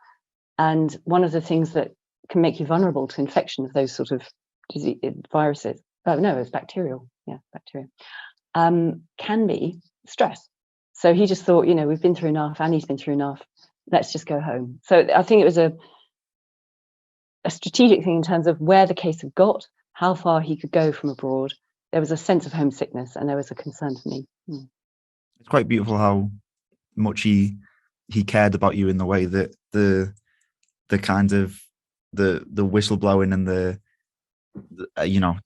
And one of the things that can make you vulnerable to infection of those sort of viruses, it's bacterial, bacteria, can be stress. So he just thought, we've been through enough, Annie's been through enough, let's just go home. So I think it was a strategic thing in terms of where the case had got, how far he could go from abroad. There was a sense of homesickness, and there was a concern for me. It's quite beautiful how much he cared about you in the way that the kind of the whistleblowing and the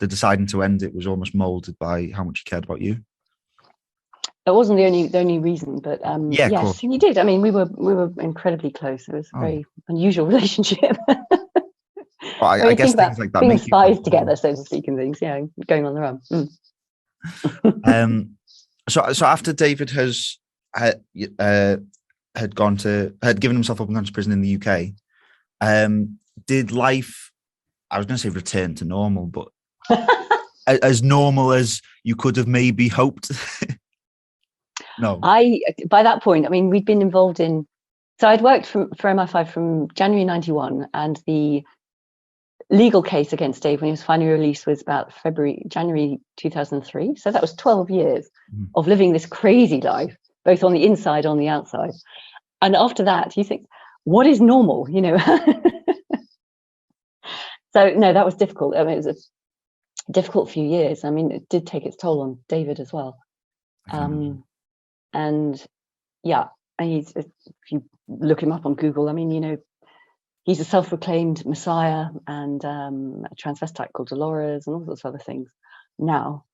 deciding to end it was almost molded by how much he cared about you. It wasn't the only reason, but yes, he did. I mean, we were incredibly close. It was a very unusual relationship. Well, I guess things like that being spies together, so to speak, and things, going on the run. So after David had given himself up and gone to prison in the UK, did life, I was going to say return to normal, but as normal as you could have maybe hoped? No. By that point, I mean, we'd been involved in, so I'd worked for MI5 from January 91, and the legal case against Dave when he was finally released was about January 2003. So that was 12 years of living this crazy life, both on the inside, on the outside. And after that, you think, what is normal? So no, that was difficult. I mean, it was a difficult few years. I mean, it did take its toll on David as well. And if you look him up on Google, I mean, he's a self-proclaimed messiah, and a transvestite called Dolores, and all sorts of other things now.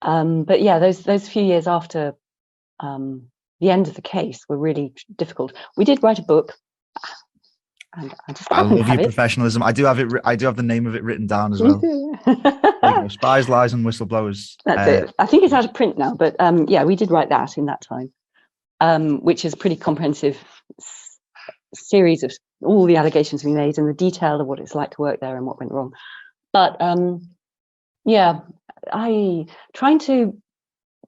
But yeah, those few years after the end of the case were really difficult. We did write a book. And I love your professionalism. I do have it. I do have the name of it written down as well. Spies, Lies, and Whistleblowers. That's it. I think it's out of print now, but we did write that in that time, which is a pretty comprehensive series of all the allegations we made and the detail of what it's like to work there and what went wrong. But trying to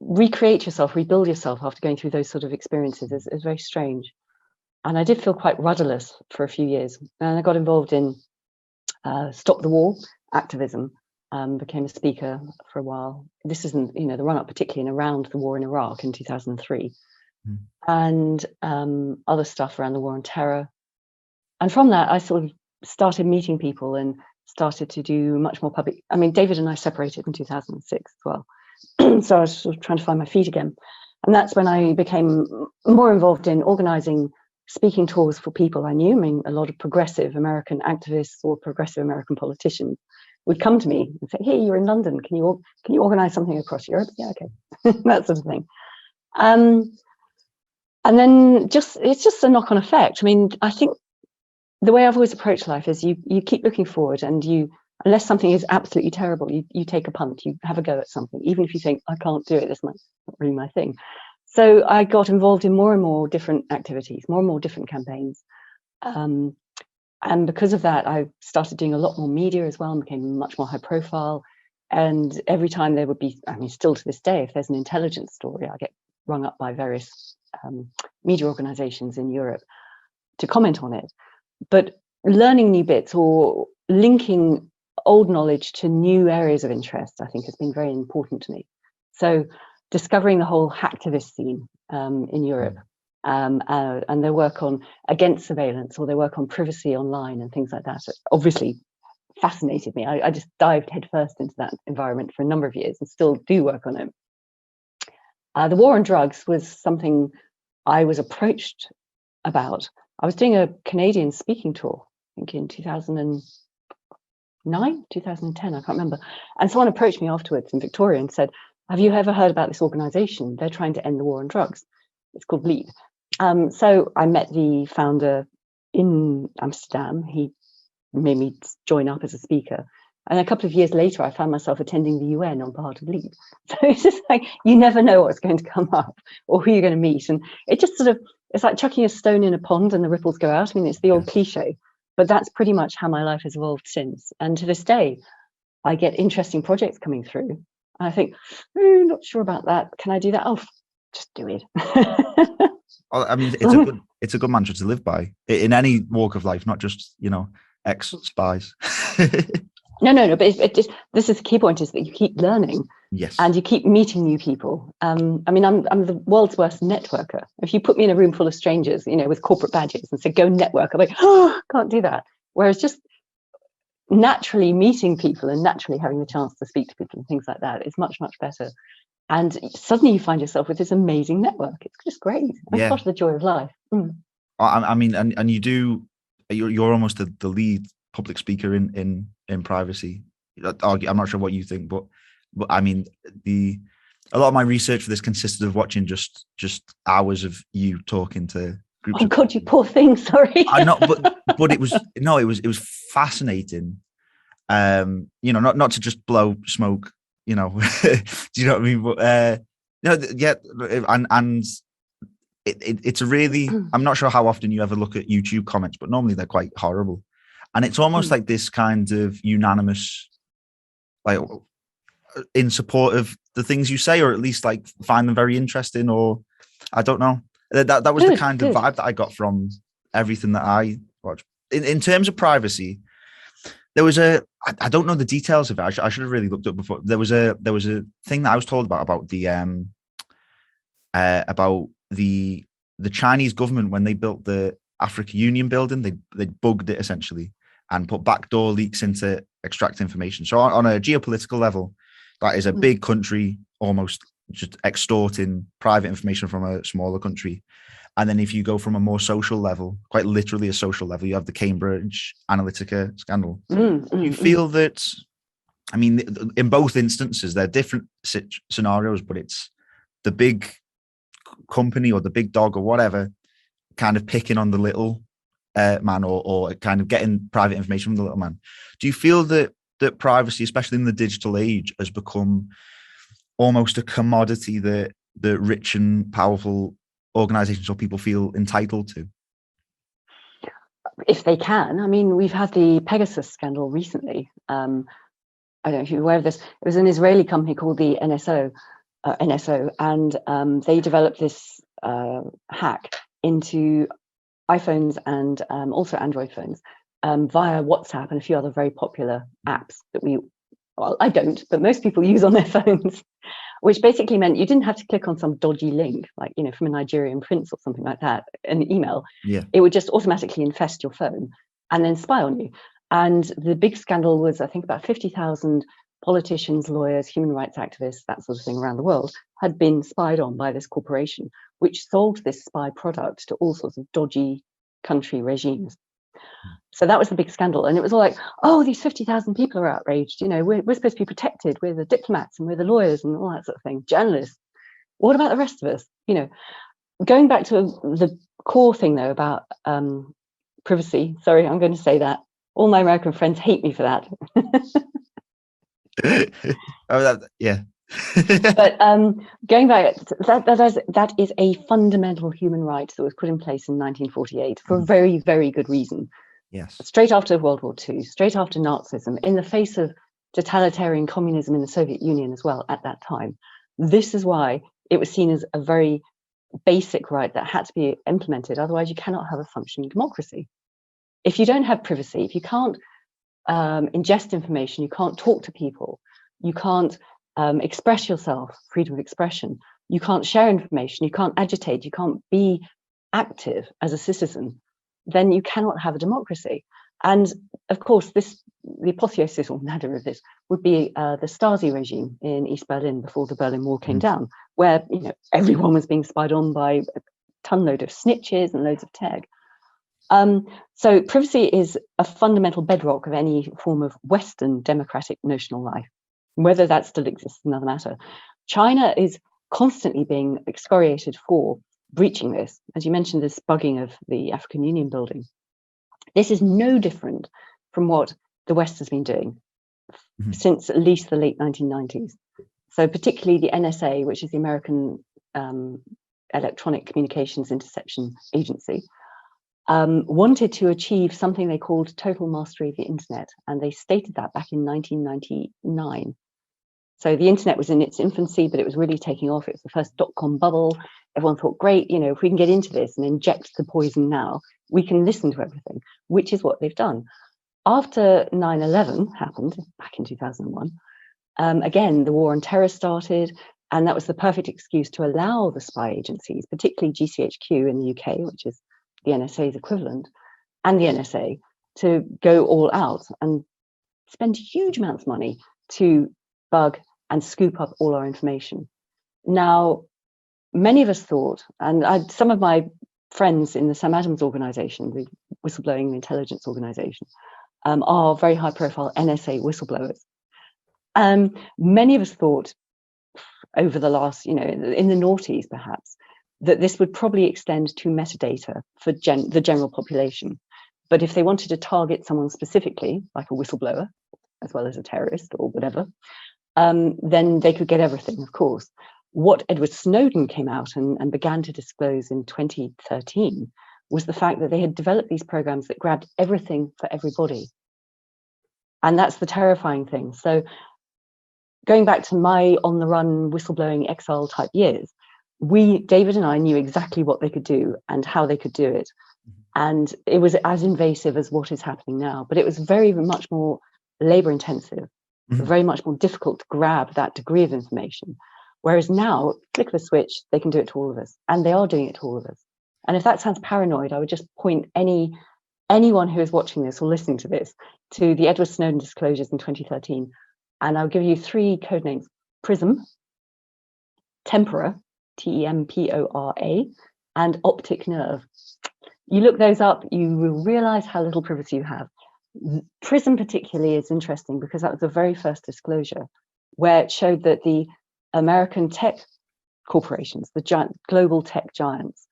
recreate yourself, rebuild yourself after going through those sort of experiences is very strange. And I did feel quite rudderless for a few years. And I got involved in Stop the War activism, became a speaker for a while. This isn't, the run-up particularly and around the war in Iraq in 2003. And other stuff around the war on terror. And from that, I sort of started meeting people and started to do much more public. I mean, David and I separated in 2006 as well. So I was sort of trying to find my feet again. And that's when I became more involved in organizing speaking tours for people I knew. I mean, a lot of progressive American activists or progressive American politicians would come to me and say, "Hey, you're in London. Can you organize something across Europe?" Yeah, okay, that sort of thing. And then it's just a knock-on effect. I mean, I think the way I've always approached life is you keep looking forward, and you unless something is absolutely terrible, you take a punt, you have a go at something, even if you think, I can't do it, this might not really my thing. So I got involved in more and more different activities, more and more different campaigns. And because of that, I started doing a lot more media as well and became much more high profile. And every time there would be, I mean, still to this day, if there's an intelligence story, I get rung up by various media organizations in Europe to comment on it. But learning new bits or linking old knowledge to new areas of interest, I think, has been very important to me. So discovering the whole hacktivist scene in Europe, and their work on against surveillance, or their work on privacy online and things like that, obviously fascinated me. I just dived headfirst into that environment for a number of years and still do work on it. The war on drugs was something I was approached about. I was doing a Canadian speaking tour, I think in 2009, 2010, I can't remember. And someone approached me afterwards in Victoria and said, have you ever heard about this organization? They're trying to end the war on drugs. It's called Bleed. So I met the founder in Amsterdam. He made me join up as a speaker. And a couple of years later, I found myself attending the UN on behalf of Lead. So it's just like, you never know what's going to come up or who you're going to meet. And it just sort of, it's like chucking a stone in a pond and the ripples go out. I mean, it's the old cliche, but that's pretty much how my life has evolved since. And to this day, I get interesting projects coming through. And I think, not sure about that. Can I do that? Oh, just do it. I mean, it's a good mantra to live by in any walk of life, not just, ex-spies. No, but this is the key point, is that you keep learning. Yes. And you keep meeting new people. I mean, I'm the world's worst networker. If you put me in a room full of strangers, with corporate badges and say, go network, I'm like, oh, can't do that. Whereas just naturally meeting people and naturally having the chance to speak to people and things like that is much, much better. And suddenly you find yourself with this amazing network. It's just great. It's part of the joy of life. I mean, and you're almost the lead public speaker in privacy. I'm not sure what you think, but I mean, a lot of my research for this consisted of watching just hours of you talking to groups. Oh God, you poor thing. Sorry. I know, but it was fascinating. Not to just blow smoke. Do you know what I mean? But and it's a really. I'm not sure how often you ever look at YouTube comments, but normally they're quite horrible, and it's almost like this kind of unanimous, like, in support of the things you say, or at least like find them very interesting, or I don't know. That was the kind of vibe that I got from everything that I watched. In terms of privacy, there was I don't know the details of it. I should have really looked up before. There was a thing that I was told about the Chinese government when they built the Africa Union building. They bugged it essentially and put backdoor leaks into extract information. So on a geopolitical level, that is a big country almost just extorting private information from a smaller country. And then if you go from a more social level, quite literally a social level, you have the Cambridge Analytica scandal. You feel that, I mean, in both instances, they're different scenarios, but it's the big company or the big dog or whatever kind of picking on the little man or kind of getting private information from the little man. Do you feel that privacy, especially in the digital age, has become almost a commodity that rich and powerful organizations or people feel entitled to? If they can. I mean, we've had the Pegasus scandal recently. I don't know if you're aware of this. It was an Israeli company called the NSO, and they developed this hack into iPhones and also Android phones via WhatsApp and a few other very popular apps that I don't, but most people use on their phones, which basically meant you didn't have to click on some dodgy link, like, from a Nigerian prince or something like that, an email. Yeah. It would just automatically infest your phone and then spy on you. And the big scandal was, I think, about 50,000 politicians, lawyers, human rights activists, that sort of thing around the world had been spied on by this corporation, which sold this spy product to all sorts of dodgy country regimes. So that was the big scandal. And it was all like, oh, these 50,000 people are outraged. We're supposed to be protected. We're the diplomats and we're the lawyers and all that sort of thing. Journalists. What about the rest of us? Going back to the core thing, though, about privacy. Sorry, I'm going to say that. All my American friends hate me for that. Yeah. But going back, that is a fundamental human right that was put in place in 1948 for a very, very good reason. Yes. Straight after World War II, straight after Nazism, in the face of totalitarian communism in the Soviet Union as well at that time. This is why it was seen as a very basic right that had to be implemented. Otherwise, you cannot have a functioning democracy. If you don't have privacy, if you can't ingest information, you can't talk to people, you can't express yourself, freedom of expression, you can't share information, you can't agitate, you can't be active as a citizen, then you cannot have a democracy. And of course, the apotheosis or nadir of this would be the Stasi regime in East Berlin before the Berlin Wall came down, where everyone was being spied on by a ton load of snitches and loads of tag. So privacy is a fundamental bedrock of any form of Western democratic notional life. Whether that still exists is another matter. China is constantly being excoriated for breaching this. As you mentioned, this bugging of the African Union building. This is no different from what the West has been doing since at least the late 1990s. So particularly the NSA, which is the American Electronic Communications Interception Agency, wanted to achieve something they called total mastery of the internet. And they stated that back in 1999. So the internet was in its infancy, but it was really taking off. It was the first dot-com bubble. Everyone thought, great, if we can get into this and inject the poison now, we can listen to everything, which is what they've done. After 9/11 happened back in 2001, again, the war on terror started, and that was the perfect excuse to allow the spy agencies, particularly GCHQ in the UK, which is the NSA's equivalent, and the NSA, to go all out and spend huge amounts of money to bug and scoop up all our information. Now, many of us thought, and some of my friends in the Sam Adams organization, the Whistleblowing Intelligence Organization, are very high-profile NSA whistleblowers. Many of us thought over the last, in the noughties perhaps, that this would probably extend to metadata for the general population. But if they wanted to target someone specifically, like a whistleblower, as well as a terrorist or whatever, then they could get everything, of course. What Edward Snowden came out and began to disclose in 2013 was the fact that they had developed these programs that grabbed everything for everybody. And that's the terrifying thing. So going back to my on-the-run whistleblowing exile type years, David and I knew exactly what they could do and how they could do it. And it was as invasive as what is happening now, but it was very much more labor intensive, very much more difficult to grab that degree of information. Whereas now, flick of a switch, they can do it to all of us, and they are doing it to all of us. And if that sounds paranoid, I would just point anyone who is watching this or listening to this to the Edward Snowden disclosures in 2013. And I'll give you 3 code names: PRISM, Tempora, TEMPORA, and optic nerve. You look those up, you will realize how little privacy you have. PRISM particularly is interesting because that was the very first disclosure where it showed that the American tech corporations, the global tech giants,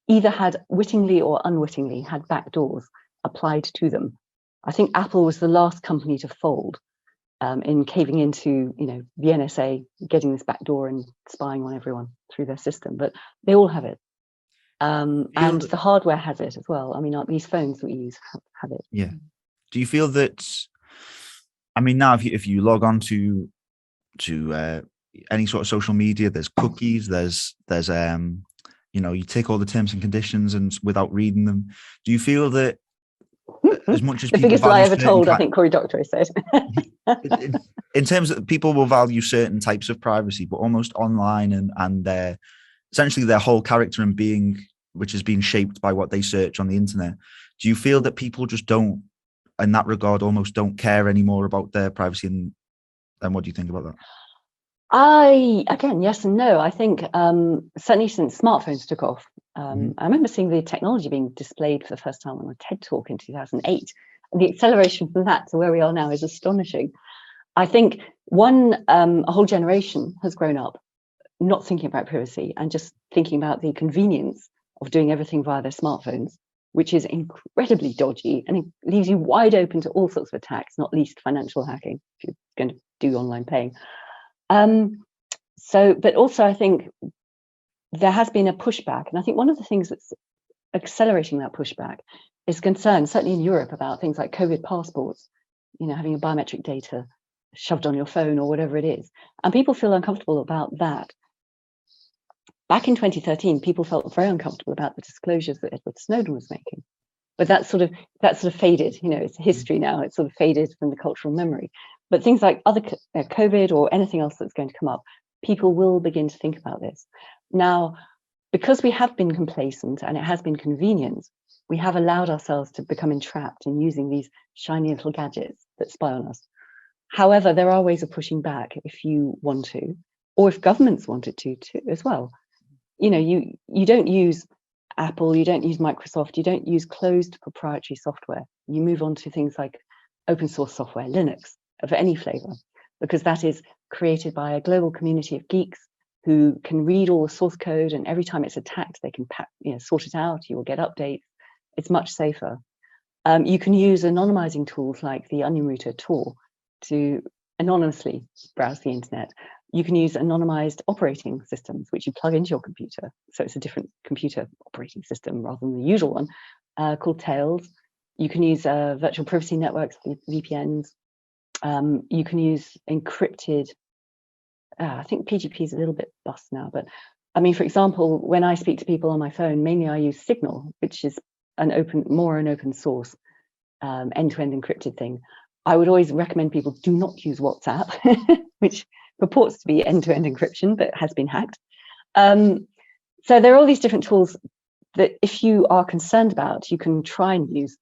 either had wittingly or unwittingly had backdoors applied to them. I think Apple was the last company to fold in caving into, the NSA getting this backdoor and spying on everyone through their system. But they all have it, and the hardware has it as well. I mean, these phones that we use have it. Yeah. Do you feel that? I mean, now if you log on to any sort of social media, there's cookies, there's you take all the terms and conditions and without reading them. Do you feel that as much as the biggest lie ever told, I think Cory Doctorow said. in terms of people will value certain types of privacy, but almost online and essentially their whole character and being, which is being shaped by what they search on the internet. Do you feel that people just don't, in that regard, almost don't care anymore about their privacy? And what do you think about that? Again, yes and no. I think certainly since smartphones took off, I remember seeing the technology being displayed for the first time on a TED talk in 2008. And the acceleration from that to where we are now is astonishing. I think a whole generation has grown up not thinking about privacy and just thinking about the convenience of doing everything via their smartphones. which is incredibly dodgy and it leaves you wide open to all sorts of attacks, not least financial hacking, if you're going to do online paying. But also I think there has been a pushback. And I think one of the things that's accelerating that pushback is concern, certainly in Europe, about things like COVID passports, having your biometric data shoved on your phone or whatever it is. And people feel uncomfortable about that. Back in 2013, people felt very uncomfortable about the disclosures that Edward Snowden was making. But that sort of faded, it's history now, it's sort of faded from the cultural memory. But things like other COVID or anything else that's going to come up, people will begin to think about this. Now, because we have been complacent and it has been convenient, we have allowed ourselves to become entrapped in using these shiny little gadgets that spy on us. However, there are ways of pushing back if you want to, or if governments wanted to too, as well. You don't use Apple, you don't use Microsoft, you don't use closed proprietary software. You move on to things like open source software, Linux, of any flavor, because that is created by a global community of geeks who can read all the source code, and every time it's attacked, they can sort it out. You will get updates. It's much safer. You can use anonymizing tools like the Onion Router Tor to anonymously browse the internet. You can use anonymized operating systems, which you plug into your computer. So it's a different computer operating system rather than the usual one, called Tails. You can use virtual privacy networks, VPNs. You can use encrypted, I think PGP is a little bit bust now, but I mean, for example, when I speak to people on my phone, mainly I use Signal, which is an open source, end-to-end encrypted thing. I would always recommend people do not use WhatsApp, which purports to be end-to-end encryption, but has been hacked. So there are all these different tools that if you are concerned about, you can try and use.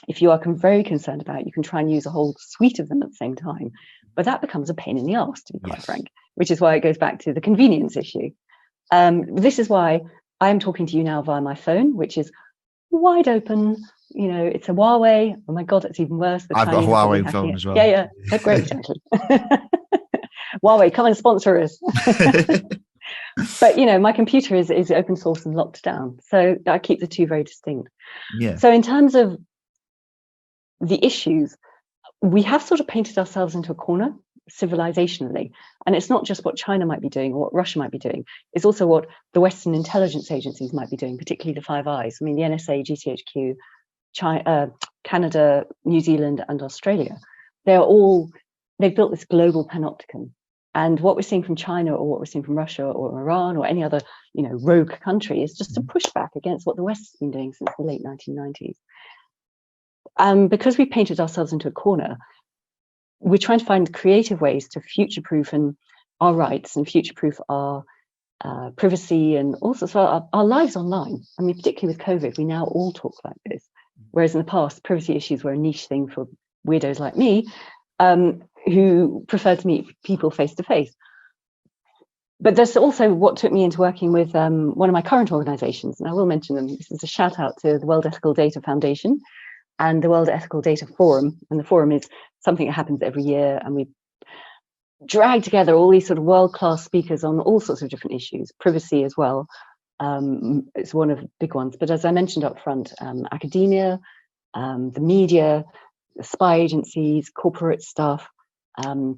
If you are very concerned about, you can try and use a whole suite of them at the same time. But that becomes a pain in the arse, to be quite frank, which is why it goes back to the convenience issue. This is why I'm talking to you now via my phone, which is wide open. It's a Huawei. Oh my God, that's even worse. I've got a Huawei phone as well. Yeah, they're great, actually. Huawei, come and sponsor us. But my computer is open source and locked down, so I keep the two very distinct. Yeah. So in terms of the issues, we have sort of painted ourselves into a corner civilizationally, and it's not just what China might be doing or what Russia might be doing, it's also what the Western intelligence agencies might be doing, particularly the Five Eyes. I mean, the NSA, GCHQ, China, Canada, New Zealand and Australia, they've built this global panopticon. And what we're seeing from China or what we're seeing from Russia or Iran or any other rogue country is just a pushback against what the West has been doing since the late 1990s. Because we painted ourselves into a corner, we're trying to find creative ways to future-proof our rights and future-proof our privacy and also our lives online. I mean, particularly with COVID, we now all talk like this, whereas in the past, privacy issues were a niche thing for weirdos like me, who prefer to meet people face-to-face. But there's also what took me into working with one of my current organizations, and I will mention them. This is a shout out to the World Ethical Data Foundation and the World Ethical Data Forum. And the forum is something that happens every year, and we drag together all these sort of world-class speakers on all sorts of different issues, privacy as well. It's one of the big ones. But as I mentioned up front, academia, the media, the spy agencies, corporate stuff,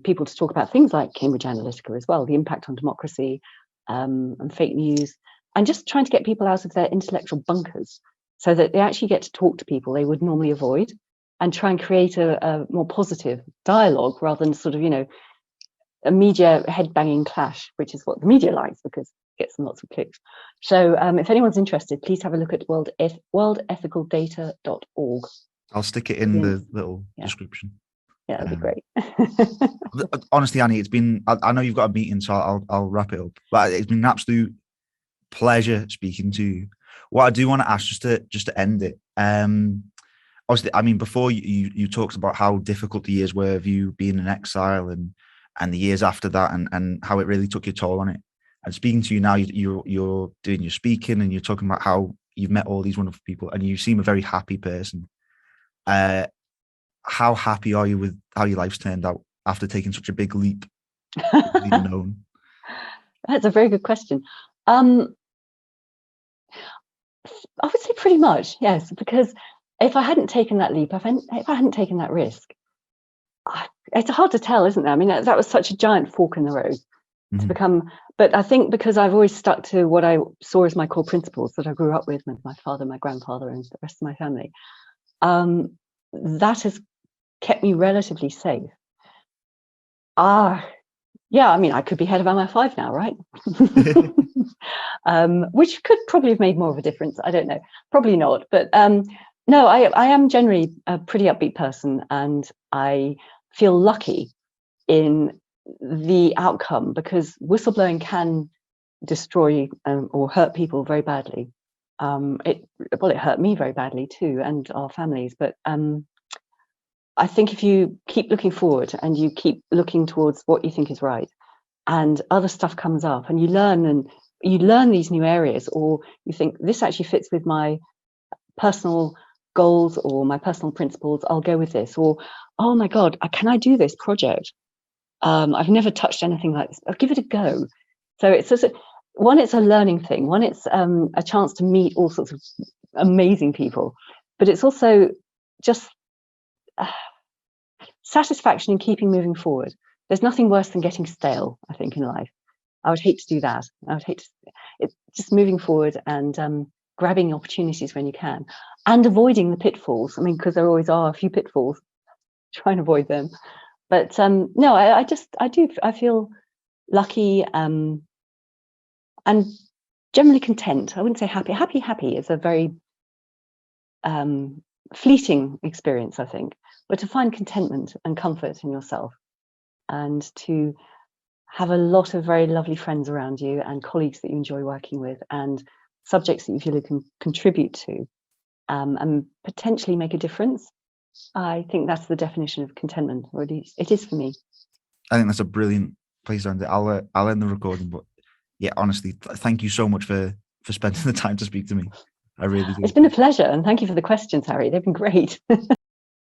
people to talk about things like Cambridge Analytica as well, the impact on democracy, and fake news, and just trying to get people out of their intellectual bunkers so that they actually get to talk to people they would normally avoid and try and create a more positive dialogue rather than sort of, a media head-banging clash, which is what the media likes because it gets them lots of clicks. So if anyone's interested, please have a look at worldethicaldata.org. I'll stick it in the little description. Yeah, that'd be great. Honestly, Annie, it's been, I know you've got a meeting, so I'll wrap it up, but it's been an absolute pleasure speaking to you. What I do want to ask, just to end it, obviously, I mean, before you talked about how difficult the years were of you being in exile and the years after that and how it really took your toll on it. And speaking to you now, you're doing your speaking and you're talking about how you've met all these wonderful people and you seem a very happy person. How happy are you with how your life's turned out after taking such a big leap? That's a very good question. I would say pretty much, yes, because if I hadn't taken that leap, if I hadn't taken that risk, it's hard to tell, isn't it? I mean, that was such a giant fork in the road to become. But I think because I've always stuck to what I saw as my core principles that I grew up with my father, my grandfather, and the rest of my family, that has kept me relatively safe. Yeah, I mean, I could be head of MI5 now, right? Which could probably have made more of a difference. I don't know, probably not. But no, I am generally a pretty upbeat person, and I feel lucky in the outcome, because whistleblowing can destroy or hurt people very badly. It hurt me very badly too, and our families. But I think if you keep looking forward and you keep looking towards what you think is right, and other stuff comes up, and you learn these new areas, or you think this actually fits with my personal goals or my personal principles, I'll go with this. Or, oh my God, can I do this project? I've never touched anything like this. I'll give it a go. So it's a learning thing. One, it's a chance to meet all sorts of amazing people, but it's also just satisfaction in keeping moving forward. There's nothing worse than getting stale, I think, in life. I would hate to do that. I would hate to. It's just moving forward and grabbing opportunities when you can, and avoiding the pitfalls. I mean, because there always are a few pitfalls. Try and avoid them. But no, I feel lucky and generally content. I wouldn't say happy. Happy is a very fleeting experience, I think. But to find contentment and comfort in yourself, and to have a lot of very lovely friends around you, and colleagues that you enjoy working with, and subjects that you feel you can contribute to, and potentially make a difference. I think that's the definition of contentment, or at least it is for me. I think that's a brilliant place to end it. I'll end the recording, but yeah, honestly, thank you so much for spending the time to speak to me. I really do. It's been a pleasure, and thank you for the questions, Harry. They've been great.